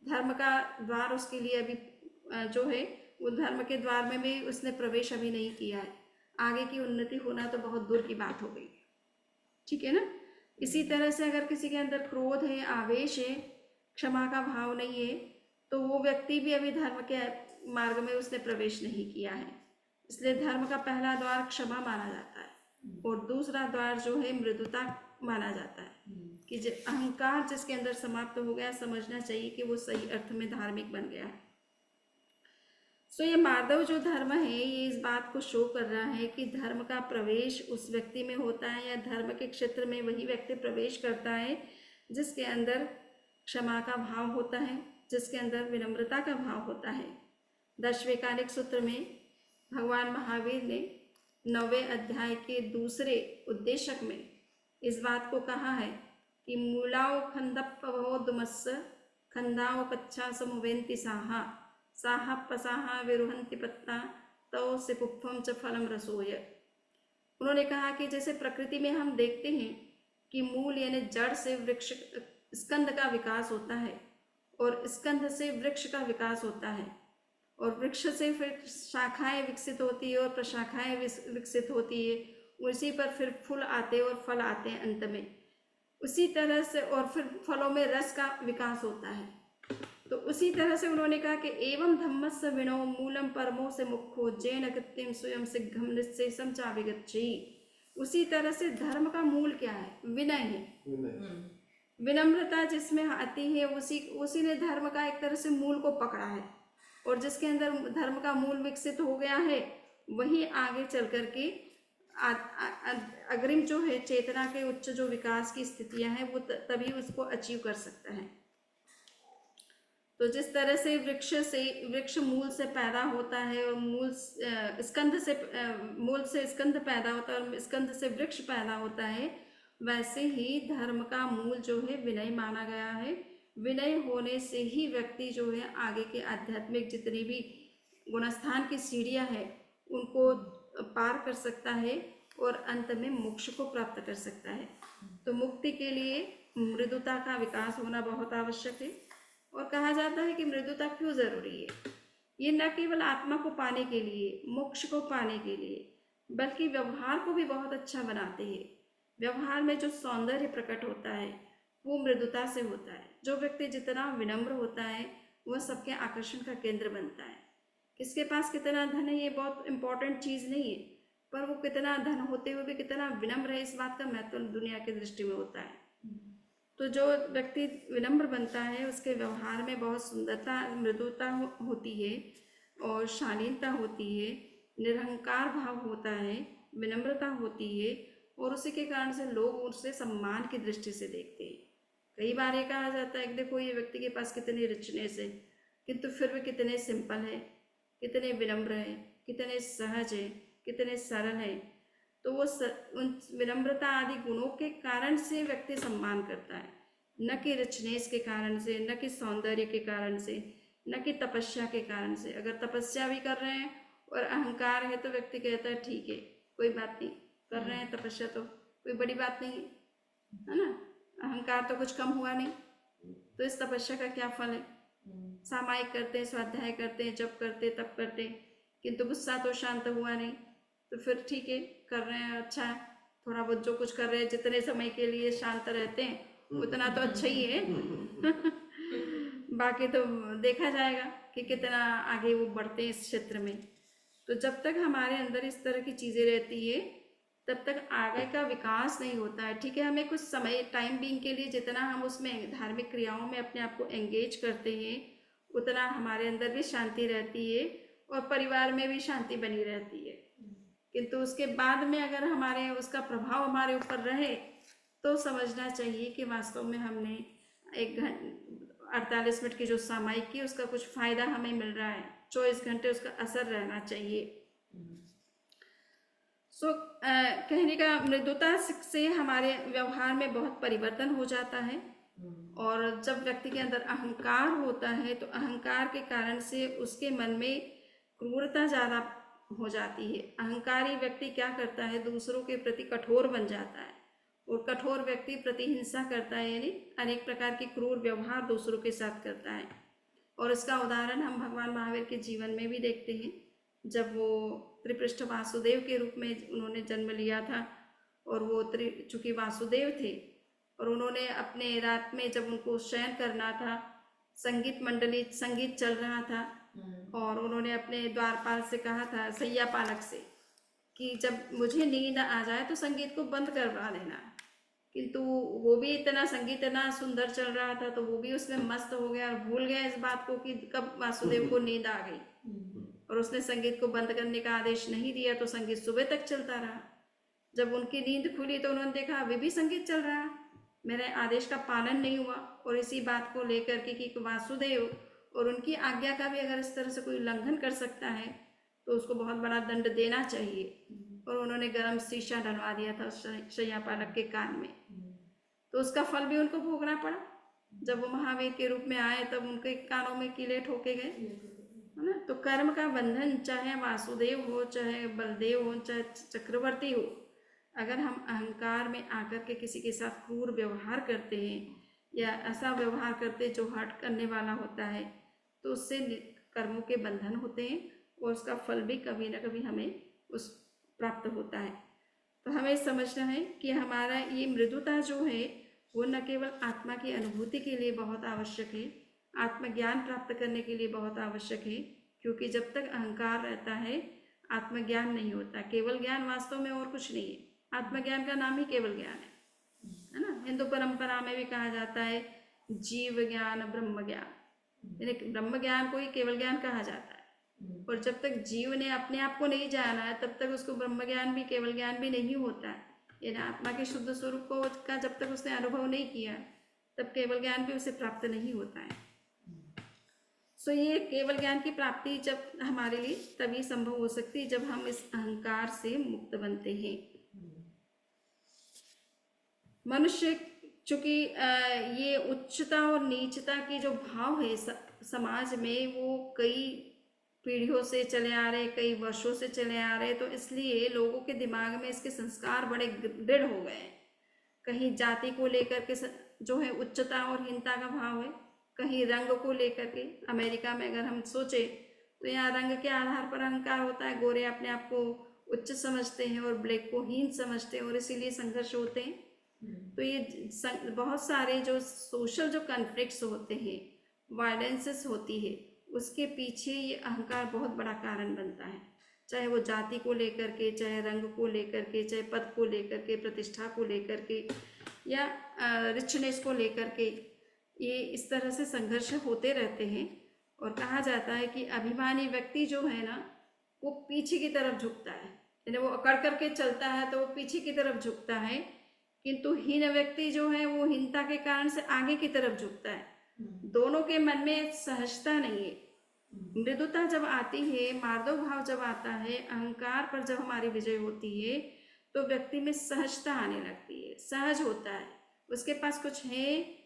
धर्म का द्वार उसके लिए अभी जो है वो धर्म के द्वार में भी उसने प्रवेश अभी नहीं किया है। आगे की उन्नति होना तो बहुत दूर की बात हो गई। ठीक है ना? इसी तरह से अगर किसी के अंदर क्रोध है, आवेश है, क्षमा का भाव नहीं है, तो वो व्यक्ति भी अभी धर्म के मार्ग में उसने प्रवेश नहीं किया है। इसलिए धर्म का पहला द्वार क्षमा माना जाता है, और दूसरा द्वार जो है मृदुता माना जाता है कि अहंकार जिसके अंदर समाप्त हो गया, समझना चाहिए कि वो सही अर्थ में धार्मिक बन गया है। सो ये मार्दव जो धर्म है ये इस बात को शो कर रहा है कि धर्म का प्रवेश उस व्यक्ति में होता है, या धर्म के क्षेत्र में वही व्यक्ति प्रवेश करता है जिसके अंदर क्षमा का भाव होता है, जिसके अंदर विनम्रता का भाव होता है। 10वें कालिक सूत्र में भगवान महावीर ने 9वें अध्याय के दूसरे उद्देशक में इस बात को कहा है कि मूलाओ खंदप्पवो दुमस्स खंदाओ कच्छा समुवेन्ति साहा साहा पसाहा विरुहंति पत्ता तौ से पुप्पम च फलम रसोय। उन्होंने कहा कि जैसे प्रकृति में हम देखते हैं कि मूल यानी जड़ से वृक्ष स्कंद का विकास होता है, और स्कंद से वृक्ष का विकास होता है, और वृक्ष से फिर शाखाएं विकसित होती है और प्रशाखाएं विकसित होती है, उसी पर फिर फूल आते और फल आते हैं अंत में। उसी तरह से और फिर फलों में रस का विकास होता है। तो उसी तरह से उन्होंने कहा कि एवं धम्मस्य विनो मूलम परमो से मुख्यो जैन कृत्रिम स्वयं सिद्धम निश्चेषम चाविगच्छति। उसी तरह से धर्म का मूल क्या है? विनय है। विनम्रता जिसमें आती है उसी ने धर्म का एक तरह से मूल को पकड़ा है, और जिसके अंदर धर्म का मूल विकसित हो गया है वही आगे चल करके अग्रिम जो है चेतना के उच्च जो विकास की स्थितियां हैं वो तभी उसको अचीव कर सकता है। तो जिस तरह से वृक्ष मूल से पैदा होता है, और मूल से स्कंद पैदा होता है, और स्कंद से वृक्ष पैदा होता है, वैसे ही धर्म का मूल जो है विनय माना गया है। विनय होने से ही व्यक्ति जो है आगे के आध्यात्मिक जितनी भी गुणस्थान की सीढ़ियां हैं उनको पार कर सकता है, और अंत में मोक्ष को प्राप्त कर सकता है। तो मुक्ति के लिए मृदुता का विकास होना बहुत आवश्यक है। और कहा जाता है कि मृदुता क्यों जरूरी है? ये न केवल आत्मा को पाने के लिए, मोक्ष को पाने के लिए, बल्कि व्यवहार को भी बहुत अच्छा बनाते हैं। व्यवहार में जो सौंदर्य प्रकट होता है वो मृदुता से होता है। जो व्यक्ति जितना विनम्र होता है वह सबके आकर्षण का केंद्र बनता है। किसके पास कितना धन है ये बहुत इंपॉर्टेंट चीज़ नहीं है, पर वो कितना धन होते हुए भी कितना विनम्र है इस बात का महत्व दुनिया की दृष्टि में होता है। तो जो व्यक्ति विनम्र बनता है उसके व्यवहार में बहुत सुंदरता मृदुता होती है और शालीनता होती है, निरहंकार भाव होता है, विनम्रता होती है और उसी के कारण से लोग उससे सम्मान की दृष्टि से देखते हैं। कई बार ये कहा जाता है कि देखो ये व्यक्ति के पास कितनी रिचनेस है, किंतु फिर भी कितने सिंपल है, कितने विनम्र है, कितने सहज है, कितने सरल है। तो वो उन विनम्रता आदि गुणों के कारण से व्यक्ति सम्मान करता है, न कि रिचनेस के कारण से, न कि सौंदर्य के कारण से, न कि तपस्या के कारण से। अगर तपस्या भी कर रहे हैं और अहंकार है तो व्यक्ति कहता है ठीक है कोई बात नहीं, कर रहे हैं तपस्या तो कोई बड़ी बात नहीं है ना, अहंकार तो कुछ कम हुआ नहीं, तो इस तपस्या का क्या फल है। सामायिक करते हैं, स्वाध्याय करते हैं, जप करते तप करते, किंतु गुस्सा तो शांत हुआ नहीं, तो फिर ठीक है कर रहे हैं, अच्छा है, थोड़ा बहुत जो कुछ कर रहे हैं जितने समय के लिए शांत रहते हैं उतना तो अच्छा ही है बाकी तो देखा जाएगा कि कितना आगे वो बढ़ते हैं इस क्षेत्र में। तो जब तक हमारे अंदर इस तरह की चीज़ें रहती है तब तक आगे का विकास नहीं होता है। ठीक है, हमें कुछ समय टाइम बीइंग के लिए जितना हम उसमें धार्मिक क्रियाओं में अपने आप को एंगेज करते हैं उतना हमारे अंदर भी शांति रहती है और परिवार में भी शांति बनी रहती है। किंतु उसके बाद में अगर हमारे उसका प्रभाव हमारे ऊपर रहे तो समझना चाहिए कि वास्तव में हमने 48 मिनट की जो सामायिक की उसका कुछ फ़ायदा हमें मिल रहा है, 24 घंटे उसका असर रहना चाहिए। कहने का मृदुता से हमारे व्यवहार में बहुत परिवर्तन हो जाता है। और जब व्यक्ति के अंदर अहंकार होता है तो अहंकार के कारण से उसके मन में क्रूरता ज़्यादा हो जाती है। अहंकारी व्यक्ति क्या करता है, दूसरों के प्रति कठोर बन जाता है और कठोर व्यक्ति प्रतिहिंसा करता है, यानी अनेक प्रकार के क्रूर व्यवहार दूसरों के साथ करता है। और इसका उदाहरण हम भगवान महावीर के जीवन में भी देखते हैं। जब वो त्रिपृष्ठ वासुदेव के रूप में उन्होंने जन्म लिया था और वो चूँकि वासुदेव थे और उन्होंने अपने रात में जब उनको शयन करना था, संगीत मंडली संगीत चल रहा था और उन्होंने अपने द्वारपाल से कहा था, सैया पालक से, कि जब मुझे नींद आ जाए तो संगीत को बंद करवा देना। किंतु वो भी इतना संगीत इतना सुंदर चल रहा था तो वो भी उसमें मस्त हो गया और भूल गया इस बात को कि कब वासुदेव को नींद आ गई और उसने संगीत को बंद करने का आदेश नहीं दिया तो संगीत सुबह तक चलता रहा। जब उनकी नींद खुली तो उन्होंने देखा अभी भी संगीत चल रहा है, मेरे आदेश का पालन नहीं हुआ। और इसी बात को लेकर के कि वासुदेव और उनकी आज्ञा का भी अगर इस तरह से कोई उल्लंघन कर सकता है तो उसको बहुत बड़ा दंड देना चाहिए। और उन्होंने गर्म शीशा डलवा दिया था उस शैयापालक के कान में, तो उसका फल भी उनको भोगना पड़ा। जब वो महावीर के रूप में आए तब उनके कानों में कीले ठोके गए, है ना। तो कर्म का बंधन, चाहे वासुदेव हो, चाहे बलदेव हो, चाहे चक्रवर्ती हो, अगर हम अहंकार में आकर के किसी के साथ क्रूर व्यवहार करते हैं या ऐसा व्यवहार करते जो हर्ट करने वाला होता है तो उससे कर्मों के बंधन होते हैं और उसका फल भी कभी ना कभी हमें उस प्राप्त होता है। तो हमें समझना है कि हमारा ये मृदुता जो है वो न केवल आत्मा की अनुभूति के लिए बहुत आवश्यक है, आत्मज्ञान प्राप्त करने के लिए बहुत आवश्यक है, क्योंकि जब तक अहंकार रहता है आत्मज्ञान नहीं होता। केवल ज्ञान वास्तव में और कुछ नहीं है, आत्मज्ञान का नाम ही केवल ज्ञान है ना। हिंदू परंपरा में भी कहा जाता है जीव ज्ञान ब्रह्म ज्ञान, यानी ब्रह्म ज्ञान को ही केवल ज्ञान कहा जाता है। और जब तक जीव ने अपने आप को नहीं जाना है तब तक उसको ब्रह्म ज्ञान भी केवल ज्ञान भी नहीं होता है। यानी आत्मा के शुद्ध स्वरूप को का जब तक उसने अनुभव नहीं किया तब केवल ज्ञान भी उसे प्राप्त नहीं होता है। ये केवल ज्ञान की प्राप्ति जब हमारे लिए तभी संभव हो सकती है जब हम इस अहंकार से मुक्त बनते हैं। मनुष्य चूँकि ये उच्चता और नीचता की जो भाव है समाज में वो कई पीढ़ियों से चले आ रहे, कई वर्षों से चले आ रहे, तो इसलिए लोगों के दिमाग में इसके संस्कार बड़े दृढ़ हो गए हैं। कहीं जाति को लेकर के जो है उच्चता और हीनता का भाव है, कहीं रंग को लेकर के। अमेरिका में अगर हम सोचे तो यहाँ रंग के आधार पर अहंकार होता है, गोरे अपने आप को उच्च समझते हैं और ब्लैक को हीन समझते हैं और इसीलिए संघर्ष होते हैं। तो ये बहुत सारे जो सोशल जो कन्फ्लिक्ट्स होते हैं, वायलेंसेस होती है, उसके पीछे ये अहंकार बहुत बड़ा कारण बनता है। चाहे वो जाति को लेकर के, चाहे रंग को लेकर के, चाहे पद को लेकर के, प्रतिष्ठा को लेकर के, या रिचनेस को लेकर के, ये इस तरह से संघर्ष होते रहते हैं। और कहा जाता है कि अभिमानी व्यक्ति जो है ना, वो पीछे की तरफ झुकता है, यानी वो अकड़ करके चलता है तो वो पीछे की तरफ झुकता है, किंतु हीन व्यक्ति जो है वो हीनता के कारण से आगे की तरफ झुकता है। दोनों के मन में सहजता नहीं है। मृदुता जब आती है, मार्दव भाव जब आता है, अहंकार पर जब हमारी विजय होती है, तो व्यक्ति में सहजता आने लगती है, सहज होता है। उसके पास कुछ है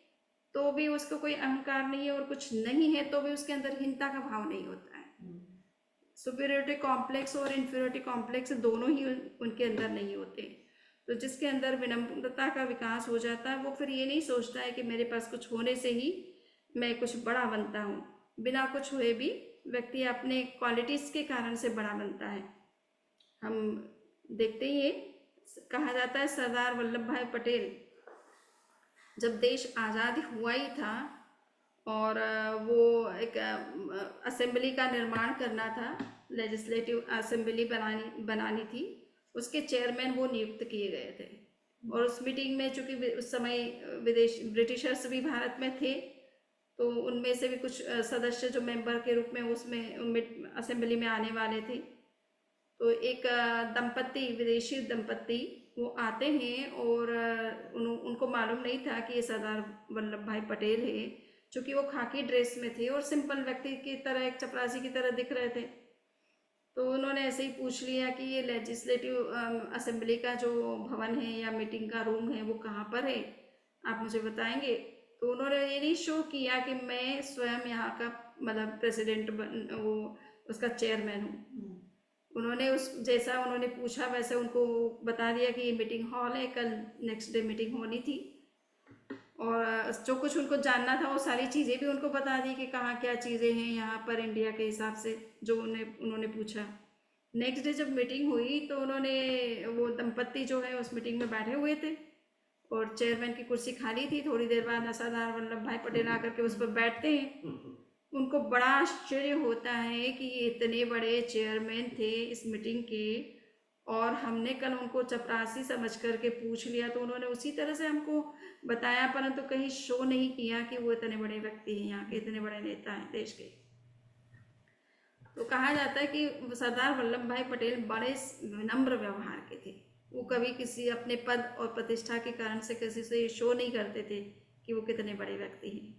तो भी उसको कोई अहंकार नहीं है, और कुछ नहीं है तो भी उसके अंदर हीनता का भाव नहीं होता है। सुपीरियरिटी कॉम्प्लेक्स और इन्फीरियरिटी कॉम्प्लेक्स दोनों ही उनके अंदर नहीं होते। तो जिसके अंदर विनम्रता का विकास हो जाता है, वो फिर ये नहीं सोचता है कि मेरे पास कुछ होने से ही मैं कुछ बड़ा बनता हूँ। बिना कुछ हुए भी व्यक्ति अपने क्वालिटीज़ के कारण से बड़ा बनता है। हम देखते ही है, कहा जाता है सरदार वल्लभ भाई पटेल जब देश आज़ाद हुआ ही था और वो एक असेंबली का निर्माण करना था, लेजिस्लेटिव असेंबली बनानी थी, उसके चेयरमैन वो नियुक्त किए गए थे। और उस मीटिंग में चूंकि उस समय ब्रिटिशर्स भी भारत में थे, तो उनमें से भी कुछ सदस्य जो मेंबर के रूप में उनमें असेंबली में आने वाले थे। तो एक दंपत्ति, विदेशी दंपत्ति, वो आते हैं और उनको मालूम नहीं था कि ये सरदार वल्लभ भाई पटेल है, चूँकि वो खाकी ड्रेस में थे और सिंपल व्यक्ति की तरह, एक चपरासी की तरह दिख रहे थे। तो उन्होंने ऐसे ही पूछ लिया कि ये लेजिस्लेटिव असेंबली का जो भवन है या मीटिंग का रूम है वो कहाँ पर है, आप मुझे बताएंगे। तो उन्होंने ये नहीं शो किया कि मैं स्वयं यहाँ का मतलब प्रेसिडेंट वो उसका चेयरमैन हूँ। उन्होंने जैसा उन्होंने पूछा वैसे उनको बता दिया कि ये मीटिंग हॉल है, कल नेक्स्ट डे मीटिंग होनी थी, और जो कुछ उनको जानना था वो सारी चीज़ें भी उनको बता दी कि कहाँ क्या चीज़ें हैं यहाँ पर इंडिया के हिसाब से, जो उन्होंने पूछा। नेक्स्ट डे जब मीटिंग हुई तो वो दंपत्ति जो है उस मीटिंग में बैठे हुए थे और चेयरमैन की कुर्सी खाली थी। थोड़ी देर बाद सरदार वल्लभ भाई पटेल आकर के उस पर बैठते हैं। उनको बड़ा आश्चर्य होता है कि ये इतने बड़े चेयरमैन थे इस मीटिंग के, और हमने कल उनको चपरासी समझ करके पूछ लिया तो उन्होंने उसी तरह से हमको बताया, परंतु कहीं शो नहीं किया कि वो इतने बड़े व्यक्ति हैं, यहाँ के इतने बड़े नेता हैं देश के। तो कहा जाता है कि सरदार वल्लभ भाई पटेल बड़े विनम्र व्यवहार के थे। वो कभी किसी अपने पद और प्रतिष्ठा के कारण से किसी से शो नहीं करते थे कि वो कितने बड़े व्यक्ति हैं।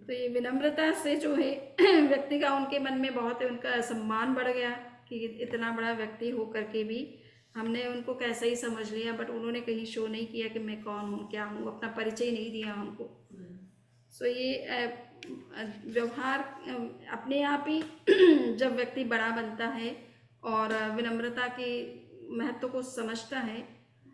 तो ये विनम्रता से जो है व्यक्ति का उनके मन में बहुत है, उनका सम्मान बढ़ गया कि इतना बड़ा व्यक्ति हो करके भी हमने उनको कैसे ही समझ लिया, बट उन्होंने कहीं शो नहीं किया कि मैं कौन हूँ, क्या हूँ, अपना परिचय नहीं दिया हमको। सो ये व्यवहार अपने आप ही जब व्यक्ति बड़ा बनता है और विनम्रता के महत्व को समझता है,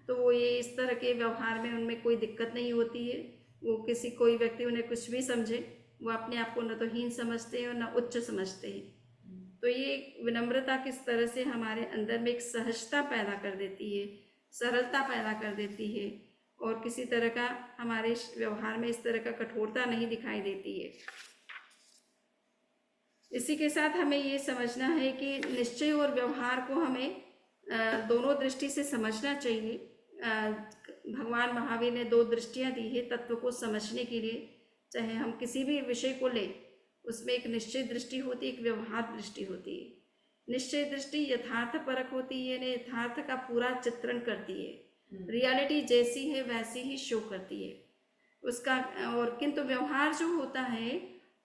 तो वो ये इस तरह के व्यवहार में उनमें कोई दिक्कत नहीं होती है। वो कोई व्यक्ति उन्हें कुछ भी समझे, वो अपने आप को न तो हीन समझते हैं और न उच्च समझते हैं। तो ये विनम्रता किस तरह से हमारे अंदर में एक सहजता पैदा कर देती है, सरलता पैदा कर देती है, और किसी तरह का हमारे व्यवहार में इस तरह का कठोरता नहीं दिखाई देती है। इसी के साथ हमें ये समझना है कि निश्चय और व्यवहार को हमें दोनों दृष्टि से समझना चाहिए। भगवान महावीर ने 2 दृष्टियाँ दी है तत्व को समझने के लिए। चाहे हम किसी भी विषय को लें, उसमें एक निश्चय दृष्टि होती है, एक व्यवहार दृष्टि होती है। निश्चय दृष्टि यथार्थ परक होती है, यथार्थ का पूरा चित्रण करती है, रियलिटी जैसी है वैसी ही शो करती है उसका। और किंतु व्यवहार जो होता है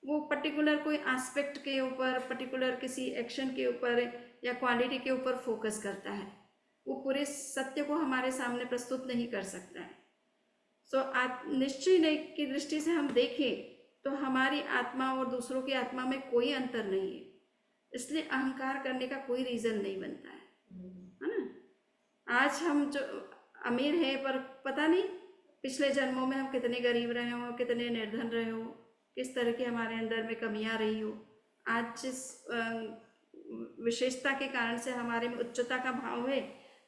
वो पर्टिकुलर कोई एस्पेक्ट के ऊपर, पर्टिकुलर किसी एक्शन के ऊपर या क्वालिटी के ऊपर फोकस करता है, वो पूरे सत्य को हमारे सामने प्रस्तुत नहीं कर सकता है। निश्चय की दृष्टि से हम देखें तो हमारी आत्मा और दूसरों की आत्मा में कोई अंतर नहीं है, इसलिए अहंकार करने का कोई रीज़न नहीं बनता है ना। आज हम जो अमीर हैं, पर पता नहीं पिछले जन्मों में हम कितने गरीब रहे हो, कितने निर्धन रहे हो, किस तरह की हमारे अंदर में कमियां रही हो। आज जिस विशेषता के कारण से हमारे में उच्चता का भाव है,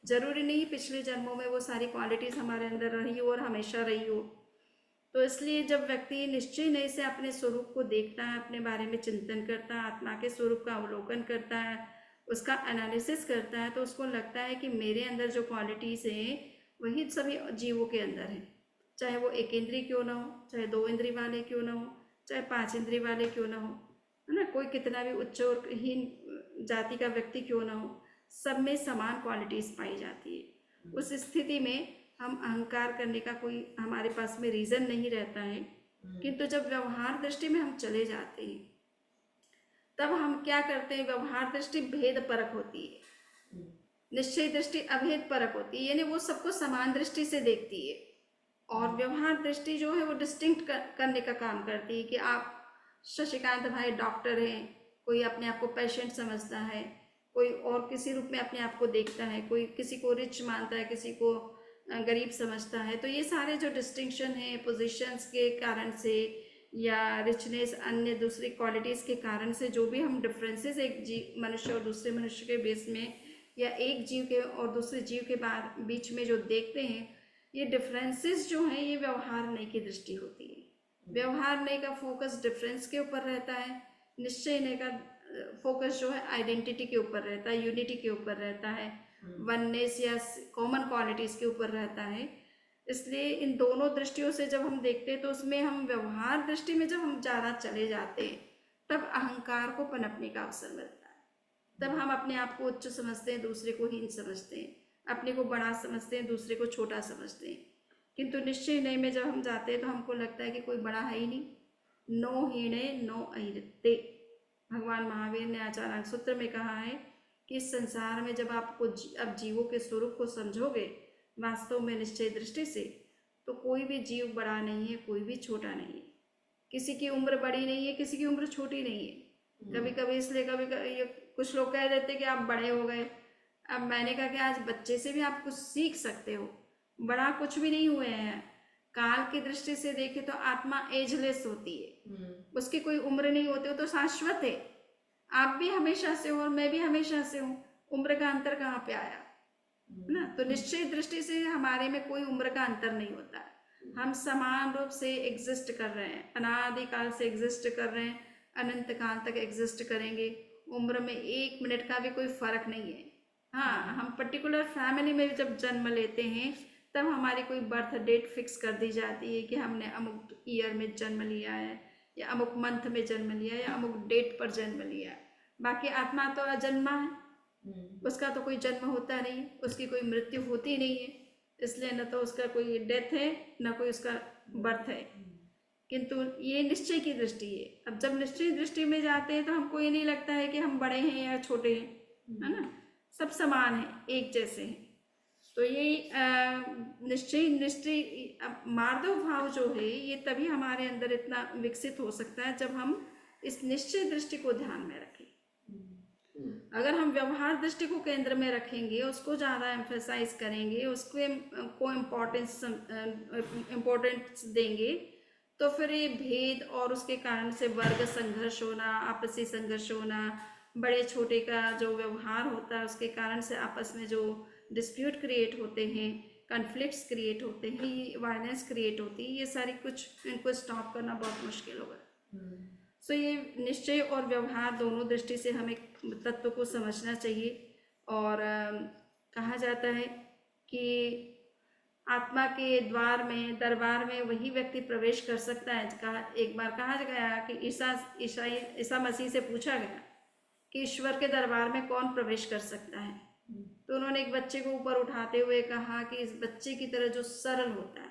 जरूरी नहीं पिछले जन्मों में वो सारी क्वालिटीज हमारे अंदर रही हो और हमेशा रही हो। तो इसलिए जब व्यक्ति निश्चय नहीं से अपने स्वरूप को देखता है, अपने बारे में चिंतन करता है, आत्मा के स्वरूप का अवलोकन करता है, उसका एनालिसिस करता है, तो उसको लगता है कि मेरे अंदर जो क्वालिटीज़ हैं वही सभी जीवों के अंदर है, चाहे वो एक इंद्रिय क्यों ना हो, चाहे 2 इंद्रिय वाले क्यों ना हो, चाहे 5 इंद्रिय वाले क्यों ना हो, है ना, कोई कितना भी उच्च और हीन जाति का व्यक्ति क्यों ना हो, सब में समान क्वालिटीज़ पाई जाती है। उस स्थिति में हम अहंकार करने का कोई हमारे पास में रीज़न नहीं रहता है। किंतु जब व्यवहार दृष्टि में हम चले जाते हैं तब हम क्या करते हैं, व्यवहार दृष्टि भेद परक होती है, निश्चय दृष्टि अभेद परक होती है, यानी वो सबको समान दृष्टि से देखती है। और व्यवहार दृष्टि जो है वो डिस्टिंक्ट करने का काम करती है कि आप शशिकांत भाई डॉक्टर हैं, कोई अपने आप को पेशेंट समझता है, कोई और किसी रूप में अपने आप को देखता है, कोई किसी को रिच मानता है, किसी को गरीब समझता है। तो ये सारे जो डिस्टिंक्शन है पोजीशंस के कारण से या रिचनेस अन्य दूसरी क्वालिटीज़ के कारण से जो भी हम डिफरेंसेस एक मनुष्य और दूसरे मनुष्य के बेस में या एक जीव के और दूसरे जीव के बीच में जो देखते हैं, ये डिफरेंसेस जो हैं ये व्यवहार नई की दृष्टि होती है। व्यवहार नई का फोकस डिफरेंस के ऊपर रहता है, निश्चय नई का फोकस जो है आइडेंटिटी के ऊपर रहता है, यूनिटी के ऊपर रहता है, वननेस या कॉमन क्वालिटीज़ के ऊपर रहता है। इसलिए इन दोनों दृष्टियों से जब हम देखते हैं तो उसमें हम व्यवहार दृष्टि में जब हम ज़्यादा चले जाते हैं तब अहंकार को पनपने का अवसर मिलता है। तब हम अपने आप को उच्च समझते हैं, दूसरे को हीन समझते हैं, अपने को बड़ा समझते हैं, दूसरे को छोटा समझते हैं। किंतु निश्चय नहीं में जब हम जाते हैं तो हमको लगता है कि कोई बड़ा है ही नहीं, नो हीणे नो अहिरते। भगवान महावीर ने आचार्य सूत्र में कहा है कि इस संसार में जब आपको अब जीवों के स्वरूप को समझोगे वास्तव में निश्चय दृष्टि से, तो कोई भी जीव बड़ा नहीं है, कोई भी छोटा नहीं है, किसी की उम्र बड़ी नहीं है, किसी की उम्र छोटी नहीं है। कभी कभी इसलिए कभी कुछ लोग कह देते कि आप बड़े हो गए। अब मैंने कहा कि आज बच्चे से भी आप कुछ सीख सकते हो, बड़ा कुछ भी नहीं हुए हैं। काल की दृष्टि से देखे तो आत्मा एजलेस होती है, उसकी कोई उम्र नहीं होती, वो तो शाश्वत है। आप भी हमेशा से हो और मैं भी हमेशा से हूँ, उम्र का अंतर कहाँ पे आया, है ना। तो निश्चय दृष्टि से हमारे में कोई उम्र का अंतर नहीं होता है, हम समान रूप से एग्जिस्ट कर रहे हैं, अनादिकाल से एग्जिस्ट कर रहे हैं, अनंत काल तक एग्जिस्ट करेंगे। उम्र में 1 मिनट का भी कोई फर्क नहीं है। हाँ, हम पर्टिकुलर फैमिली में जब जन्म लेते हैं तब हमारी कोई बर्थ डेट फिक्स कर दी जाती है कि हमने अमुक ईयर में जन्म लिया है या अमुक मंथ में जन्म लिया है या अमुक डेट पर जन्म लिया है। बाकी आत्मा तो अजन्मा है, उसका तो कोई जन्म होता नहीं, उसकी कोई मृत्यु होती नहीं है, इसलिए न तो उसका कोई डेथ है न कोई उसका बर्थ है। किंतु ये निश्चय की दृष्टि है। अब जब निश्चय दृष्टि में जाते हैं तो हमको ये नहीं लगता है कि हम बड़े हैं या छोटे हैं, है ना, सब समान है, एक जैसे हैं। तो ये निश्चय मार्दव भाव जो है ये तभी हमारे अंदर इतना विकसित हो सकता है जब हम इस निश्चय दृष्टि को ध्यान में रखें। अगर हम व्यवहार दृष्टि को केंद्र में रखेंगे, उसको ज़्यादा एम्फेसाइज करेंगे, उसको इम्पोर्टेंस देंगे, तो फिर ये भेद और उसके कारण से वर्ग संघर्ष होना, आपसी संघर्ष होना, बड़े छोटे का जो व्यवहार होता है उसके कारण से आपस में जो डिस्प्यूट क्रिएट होते हैं, कन्फ्लिक्ट्स क्रिएट होते हैं, वायलेंस क्रिएट होती है, ये सारी कुछ इनको स्टॉप करना बहुत मुश्किल होगा। सो ये निश्चय और व्यवहार दोनों दृष्टि से हमें तत्व को समझना चाहिए। और कहा जाता है कि आत्मा के द्वार में, दरबार में वही व्यक्ति प्रवेश कर सकता है। एक बार कहा गया कि ईसा मसीह से पूछा गया कि ईश्वर के दरबार में कौन प्रवेश कर सकता है, तो उन्होंने एक बच्चे को ऊपर उठाते हुए कहा कि इस बच्चे की तरह जो सरल होता है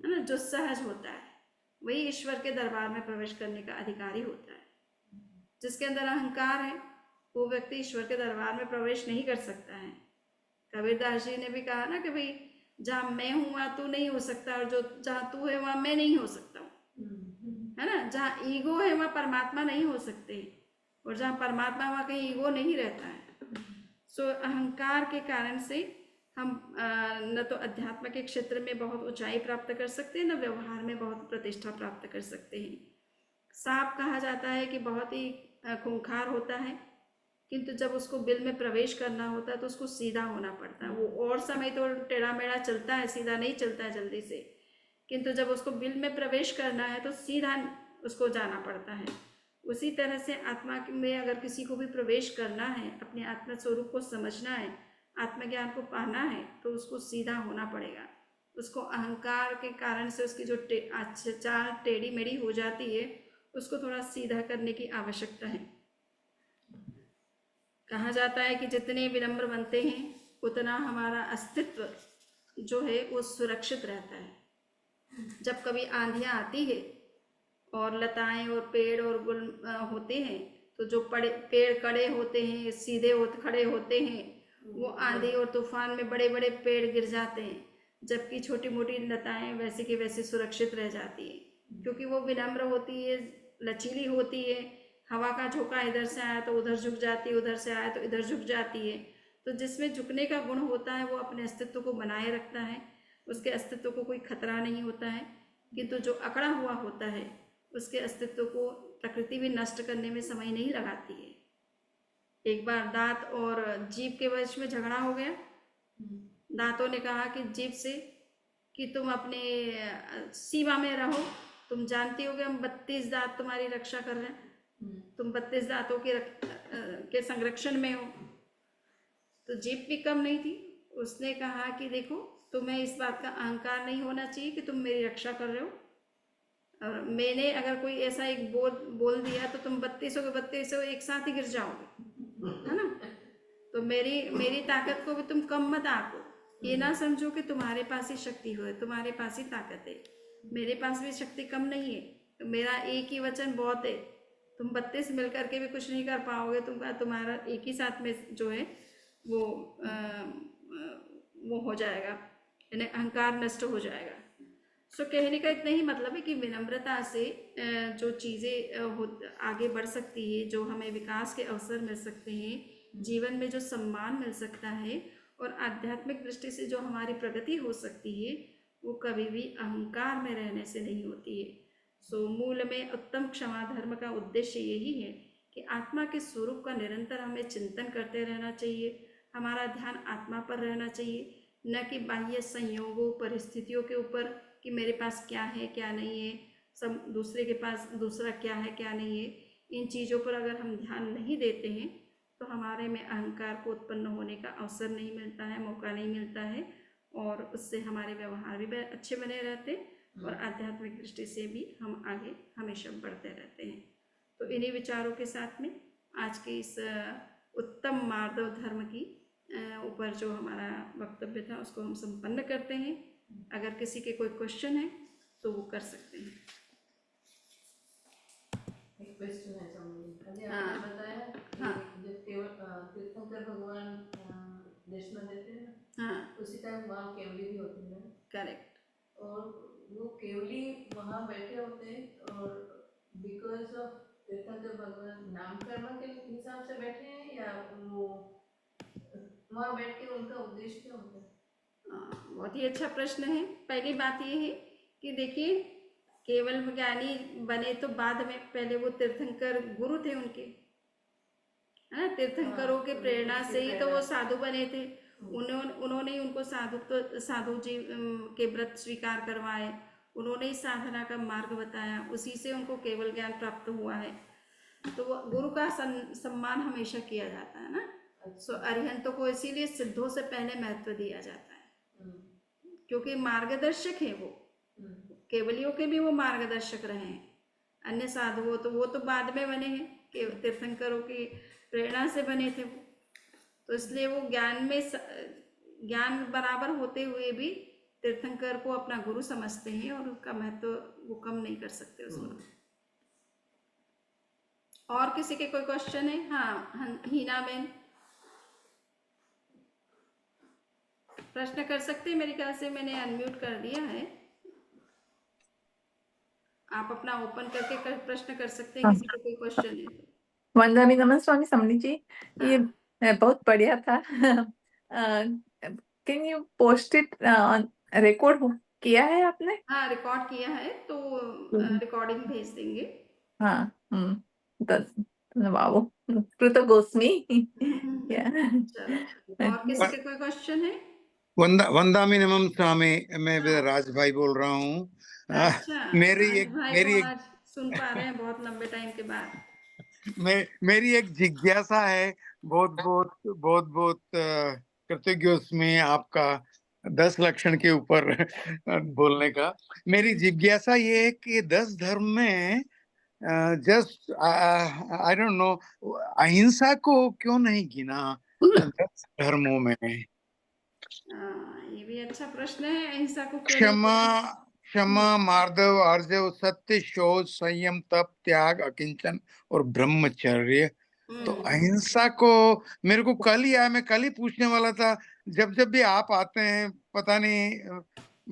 ना, जो सहज होता है, वही ईश्वर के दरबार में प्रवेश करने का अधिकारी होता है। जिसके अंदर अहंकार है वो व्यक्ति ईश्वर के दरबार में प्रवेश नहीं कर सकता है। कबीरदास जी ने भी कहा ना कि भाई जहाँ मैं हूँ वहाँ तू नहीं हो सकता, और जो जहाँ तू है वहाँ मैं नहीं हो सकता हूँ, है ना। जहाँ ईगो है वहाँ परमात्मा नहीं हो सकते, और जहाँ परमात्मा वहाँ कहीं ईगो नहीं रहता है। सो अहंकार के कारण से हम न तो अध्यात्म के क्षेत्र में बहुत ऊंचाई प्राप्त कर सकते हैं, न व्यवहार में बहुत प्रतिष्ठा प्राप्त कर सकते हैं। सांप कहा जाता है कि बहुत ही खूंखार होता है, किंतु जब उसको बिल में प्रवेश करना होता है तो उसको सीधा होना पड़ता है। वो और समय तो टेढ़ा मेढ़ा चलता है, सीधा नहीं चलता है जल्दी से, किंतु जब उसको बिल में प्रवेश करना है तो सीधा उसको जाना पड़ता है। उसी तरह से आत्मा में अगर किसी को भी प्रवेश करना है, अपने आत्मा स्वरूप को समझना है, आत्मज्ञान को पाना है, तो उसको सीधा होना पड़ेगा। उसको अहंकार के कारण से उसकी जो चाल टेढ़ी मेढ़ी हो जाती है, उसको थोड़ा सीधा करने की आवश्यकता है। कहा जाता है कि जितने विनम्र बनते हैं उतना हमारा अस्तित्व जो है वो सुरक्षित रहता है। जब कभी आंधियाँ आती है और लताएं और पेड़ और गुल होते हैं, तो जो पेड़ खड़े होते हैं, सीधे खड़े होते हैं, वो आंधी और तूफान में बड़े बड़े पेड़ गिर जाते हैं, जबकि छोटी मोटी लताएं वैसे की वैसे सुरक्षित रह जाती है, क्योंकि वो विनम्र होती है, लचीली होती है। हवा का झोंका इधर से आया तो उधर झुक जाती है, उधर से आया तो इधर झुक जाती है। तो जिसमें झुकने का गुण होता है वो अपने अस्तित्व को बनाए रखता है, उसके अस्तित्व को कोई खतरा नहीं होता है। किंतु जो अकड़ा हुआ होता है उसके अस्तित्व को प्रकृति भी नष्ट करने में समय नहीं लगाती है। एक बार दांत और जीभ के बीच में झगड़ा हो गया। दांतों ने कहा कि जीभ से कि तुम अपने सीमा में रहो, तुम जानती हो कि हम 32 दांत तुम्हारी रक्षा कर रहे हैं, तुम 32 दांतों के संरक्षण में हो। तो जीभ भी कम नहीं थी, उसने कहा कि देखो, तुम्हें इस बात का अहंकार नहीं होना चाहिए कि तुम मेरी रक्षा कर रहे हो, और मैंने अगर कोई ऐसा एक बोल दिया तो तुम 32 के 32 एक साथ ही गिर जाओगे, है ना। तो मेरी ताकत को भी तुम कम मत आको। ये ना समझो कि तुम्हारे पास ही शक्ति हो, तुम्हारे पास ही ताकत है, मेरे पास भी शक्ति कम नहीं है। तो मेरा एक ही वचन बहुत है, तुम 32 मिल करके भी कुछ नहीं कर पाओगे। तुम्हारा एक ही साथ में जो है वो हो जाएगा, यानी अहंकार नष्ट हो जाएगा। सो कहने का इतना ही मतलब है कि विनम्रता से जो चीज़ें आगे बढ़ सकती है, जो हमें विकास के अवसर मिल सकते हैं, जीवन में जो सम्मान मिल सकता है, और आध्यात्मिक दृष्टि से जो हमारी प्रगति हो सकती है, वो कभी भी अहंकार में रहने से नहीं होती है। सो मूल में उत्तम क्षमा धर्म का उद्देश्य यही है कि आत्मा के स्वरूप का निरंतर हमें चिंतन करते रहना चाहिए। हमारा ध्यान आत्मा पर रहना चाहिए, न कि बाह्य संयोगों परिस्थितियों के ऊपर कि मेरे पास क्या है क्या नहीं है, सब दूसरे के पास दूसरा क्या है क्या नहीं है। इन चीज़ों पर अगर हम ध्यान नहीं देते हैं तो हमारे में अहंकार को उत्पन्न होने का अवसर नहीं मिलता है, मौका नहीं मिलता है, और उससे हमारे व्यवहार भी अच्छे बने रहते हैं और आध्यात्मिक दृष्टि से भी हम आगे हमेशा बढ़ते रहते हैं। तो इन्हीं विचारों के साथ में आज के इस उत्तम मार्दव धर्म की ऊपर जो हमारा वक्तव्य था उसको हम संपन्न करते हैं। अगर किसी के कोई क्वेश्चन है तो वो कर सकते हैं। एक क्वेश्चन है स्वामी, आपने बताया कि जब केवल तीर्थंकर भगवान दर्शन देते हैं, हाँ, उसी टाइम वहाँ केवली भी होती है। करेक्ट। और वो केवली वहाँ बैठे होते हैं और बिकॉज ऑफ तीर्थंकर भगवान नामकरण के हिसाब से बैठे हैं, या वो वहाँ बैठ के उनका उद्देश्य क्या होता है? बहुत ही अच्छा प्रश्न है। पहली बात ये है कि देखिए, केवल ज्ञानी बने तो बाद में, पहले वो तीर्थंकर गुरु थे उनके, है ना। तीर्थंकरों के प्रेरणा से ही तो वो साधु बने थे। उन्होंने ही उनको साधु जी के व्रत स्वीकार करवाए, उन्होंने ही साधना का मार्ग बताया, उसी से उनको केवल ज्ञान प्राप्त हुआ है। तो वो गुरु का सम्मान हमेशा किया जाता है ना। सो अरिहंतों को इसीलिए सिद्धों से पहले महत्व दिया जाता है, क्योंकि मार्गदर्शक है वो। केवलियों के भी वो मार्गदर्शक रहे हैं। अन्य साधुओं तो वो तो बाद में बने हैं, तीर्थंकरों की प्रेरणा से बने थे वो। तो इसलिए वो ज्ञान बराबर होते हुए भी तीर्थंकर को अपना गुरु समझते हैं और उसका महत्व वो कम नहीं कर सकते उसमें। और किसी के कोई क्वेश्चन है? हाँ, हीना बेन प्रश्न कर सकते हैं। मेरे ख्याल से मैंने अनम्यूट कर दिया है, आप अपना ओपन करके प्रश्न कर सकते हैं, किसी को कोई क्वेश्चन है तो। वंदनी नमन स्वामी समनी जी, ये बहुत बढ़िया था। Can you post it record किया है आपने? हाँ, रिकॉर्ड किया है, तो रिकॉर्डिंग भेज देंगे। हाँ, वाओ, कृत गोस्मी। या चलो, और किसी का कोई क्वेश्चन है? वंदामी नमन स्वामी, मैं हाँ। राज भाई बोल रहा हूँ। अच्छा, मेरी आज एक भाई मेरी को एक आज सुन पा रहे हैं बहुत लंबे टाइम के बाद। मेरी एक जिज्ञासा है। बहुत बहुत बहुत बहुत कृतज्ञ उसमें आपका 10 लक्षण के ऊपर बोलने का। मेरी जिज्ञासा ये है कि 10 धर्म में जस्ट आई डोंट नो, अहिंसा को क्यों नहीं गिना 10 धर्मों में? ये भी अच्छा प्रश्न है, अहिंसा को क्यों नहीं क्षमा गिना? क्षमा, मार्दव, आर्जव, सत्य, शोध, संयम, तप, त्याग, अकिंचन और ब्रह्मचर्य। तो हम्म, अहिंसा को मेरे को कल ही आया, मैं कल ही पूछने वाला था। जब जब भी आप आते हैं, पता नहीं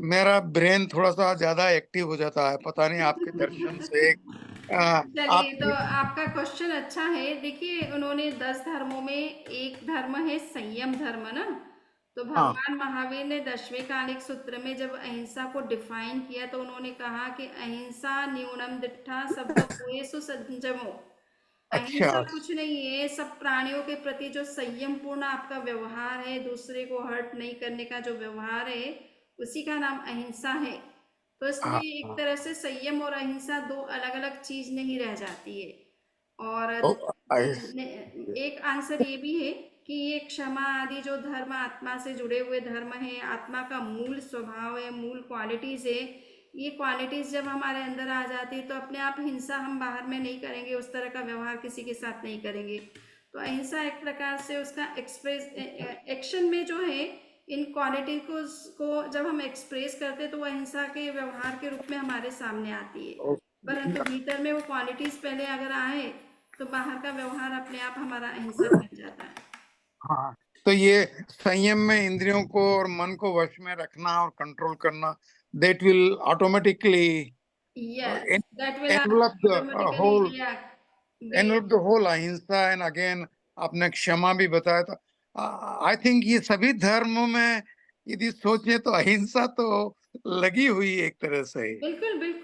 मेरा ब्रेन थोड़ा सा ज्यादा एक्टिव हो जाता है, पता नहीं आपके दर्शन से। चलिए, तो आपकी आपका क्वेश्चन अच्छा है। देखिए, उन्होंने 10 धर्मों में एक धर्म है संयम धर्म ना। तो हाँ भगवान महावीर ने 10वें कालिक सूत्र में जब अहिंसा को डिफाइन किया तो उन्होंने कहा कि अहिंसा न्यूनम दिट्ठा सर्वभूतेषु संयमो। अच्छा अहिंसा कुछ नहीं है, सब प्राणियों के प्रति जो संयम पूर्ण आपका व्यवहार है, दूसरे को हर्ट नहीं करने का जो व्यवहार है, उसी का नाम अहिंसा है। तो हाँ इसलिए एक तरह से संयम और अहिंसा दो अलग अलग चीज नहीं रह जाती है। और ओ, एक आंसर ये भी है कि ये क्षमा आदि जो धर्म आत्मा से जुड़े हुए धर्म है, आत्मा का मूल स्वभाव है, मूल क्वालिटीज है, ये क्वालिटीज जब हमारे अंदर आ जाती है तो अपने आप हिंसा हम बाहर में नहीं करेंगे, उस तरह का व्यवहार किसी के साथ नहीं करेंगे। तो अहिंसा एक प्रकार से उसका एक्सप्रेस एक्शन में जो है, इन क्वालिटी को जब हम एक्सप्रेस करते हैं तो वो अहिंसा के व्यवहार के रूप में हमारे सामने आती है। परंतु भीतर में वो क्वालिटीज पहले अगर आए तो बाहर का व्यवहार अपने आप हमारा अहिंसा बन जाता है। हाँ, तो ये संयम में इंद्रियों को और मन को वश में रखना और कंट्रोल करना, that will automatically yes, that will envelop the automatically, whole या envelop the whole अहिंसा। एंड अगेन आपने क्षमा भी बताया था। आई थिंक ये सभी धर्मों में यदि सोचे तो अहिंसा तो लगी हुई है एक तरह से। बिल्कुल बिल्कुल।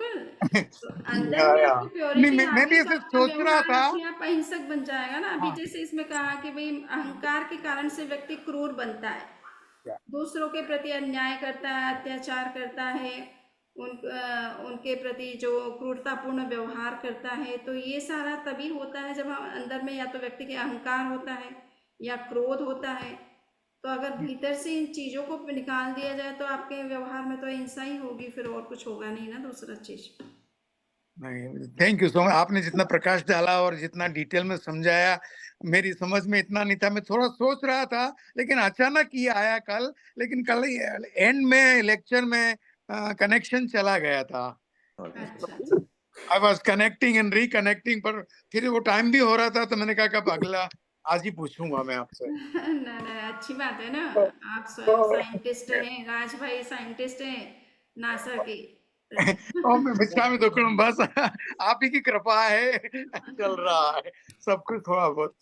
तो अंदर या, में या। आपकी नहीं, प्योरिटी आ मैं गई भी तो ऐसे आपका सोच रहा व्यवहार था। अपने आप अहिंसक बन जाएगा ना। अभी हाँ, जैसे इसमें कहा कि भाई अहंकार के कारण से व्यक्ति क्रूर बनता है, या, दूसरों के प्रति अन्याय करता है, अत्याचार करता है, उनके प्रति जो क्रूरतापूर्ण व्यवहार करता है। तो ये सारा तभी होता है जब हम अंदर में या तो व्यक्ति के अहंकार होता है या क्रोध होता है। तो अगर भीतर से इन चीजों को निकाल दिया जाए तो आपके व्यवहार में तो अहिंसा ही होगी, फिर और कुछ होगा नहीं ना दूसरा चीज। नहीं, थैंक यू सो मच। आपने जितना प्रकाश डाला और जितना डिटेल में समझाया, मेरी समझ में इतना नहीं था। मैं थोड़ा सोच रहा था, लेकिन अचानक ये आया कल। लेकिन कल एंड में लेक्चर में कनेक्शन चला गया था। अच्छा I was connecting and reconnecting, पर फिर वो टाइम भी हो रहा था, तो मैंने कहा कब अगला आज ही पूछूंगा मैं आपसे। ना ना, अच्छी बात है ना। तो, आप स्वयं तो, साइंटिस्ट हैं, राज भाई साइंटिस्ट हैं नासा के। मैं बिछा में दुखड़ा बस आप ही की कृपा है, चल रहा है सब कुछ थोड़ा बहुत।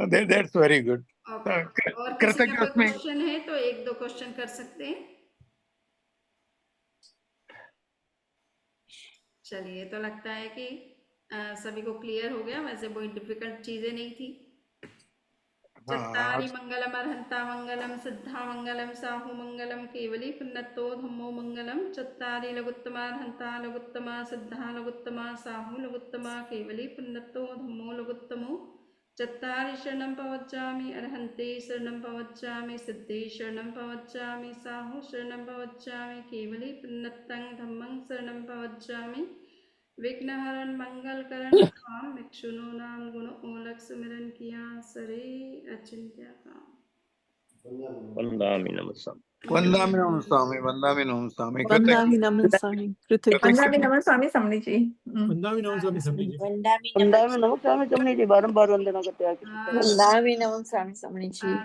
That's very good. ओके, और किसी का कृतज्ञ कोई उसमें। क्वेश्चन है तो एक दो क्वेश्चन कर सकते हैं। चलिए, तो लगता है कि सभी को क्लियर हो गया। वैसे कोई डिफिकल्ट चीजें नहीं थी। हाँ, चत्तारि मंगलम अर्हंता मंगलम सिद्धा मंगलम साहु मंगलम केवली पुन्नतो धम्मो मंगलम। चत्तारि लघुत्तमा अर्हंता लघुत्तमा सिद्धा लघुत्तमा साहु लघुत्तमा केवली पुन्नतो धम्मो लघुत्तमो। चत्तारि शरणं प्रवच्चामि अर्हन्ते शरणं प्रवच्चामि सिद्धे शरणं प्रवच्चामि साहु शरणं प्रवच्चामि केवली पुन्नतं धम्मं शरणं प्रवच्चामि। विघ्नहरण मंगल करण काम मिक्षुनो नाम गुण ओलक सुमिरन किया सरे अचिंत्य काम। वन्दामि नमः। वंदामि नमः स्वामी, वंदामि नमः स्वामी। वंदामि कृतज्ञ नमः स्वामी, कृतज्ञ कृतज्ञ नमः स्वामी समणी जी। वंदामि नमः स्वामी समणी जी। वंदामि नमः स्वामी समणी जी, बारंबार वंदना करते हैं किसी को। वंदामि नमः स्वामी समणी जी।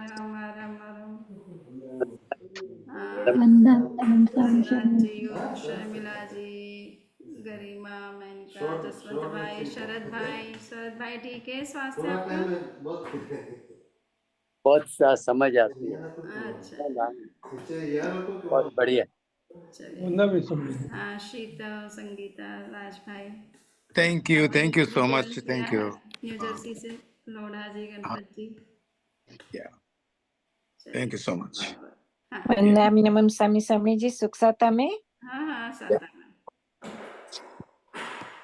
सुरन जी, शर्मिला जी, गरिमा, मेनका, जसवंत भाई, शरद भाई ठीक है स्वास्थ्य आपका? बहुत सा समझ आती है, अच्छा, बहुत बढ़िया। चलिए। वंदामि स्वामी जी। हाँ, शीतल, संगीता, राज भाई। Thank you so much, join thank किया यू। है न्यू जर्सी से Lodha ji, Ganpat ji. Thank you so much. बराबर। हाँ Mandaminamam sami-sami ji, sukh satame. हाँ हाँ, साता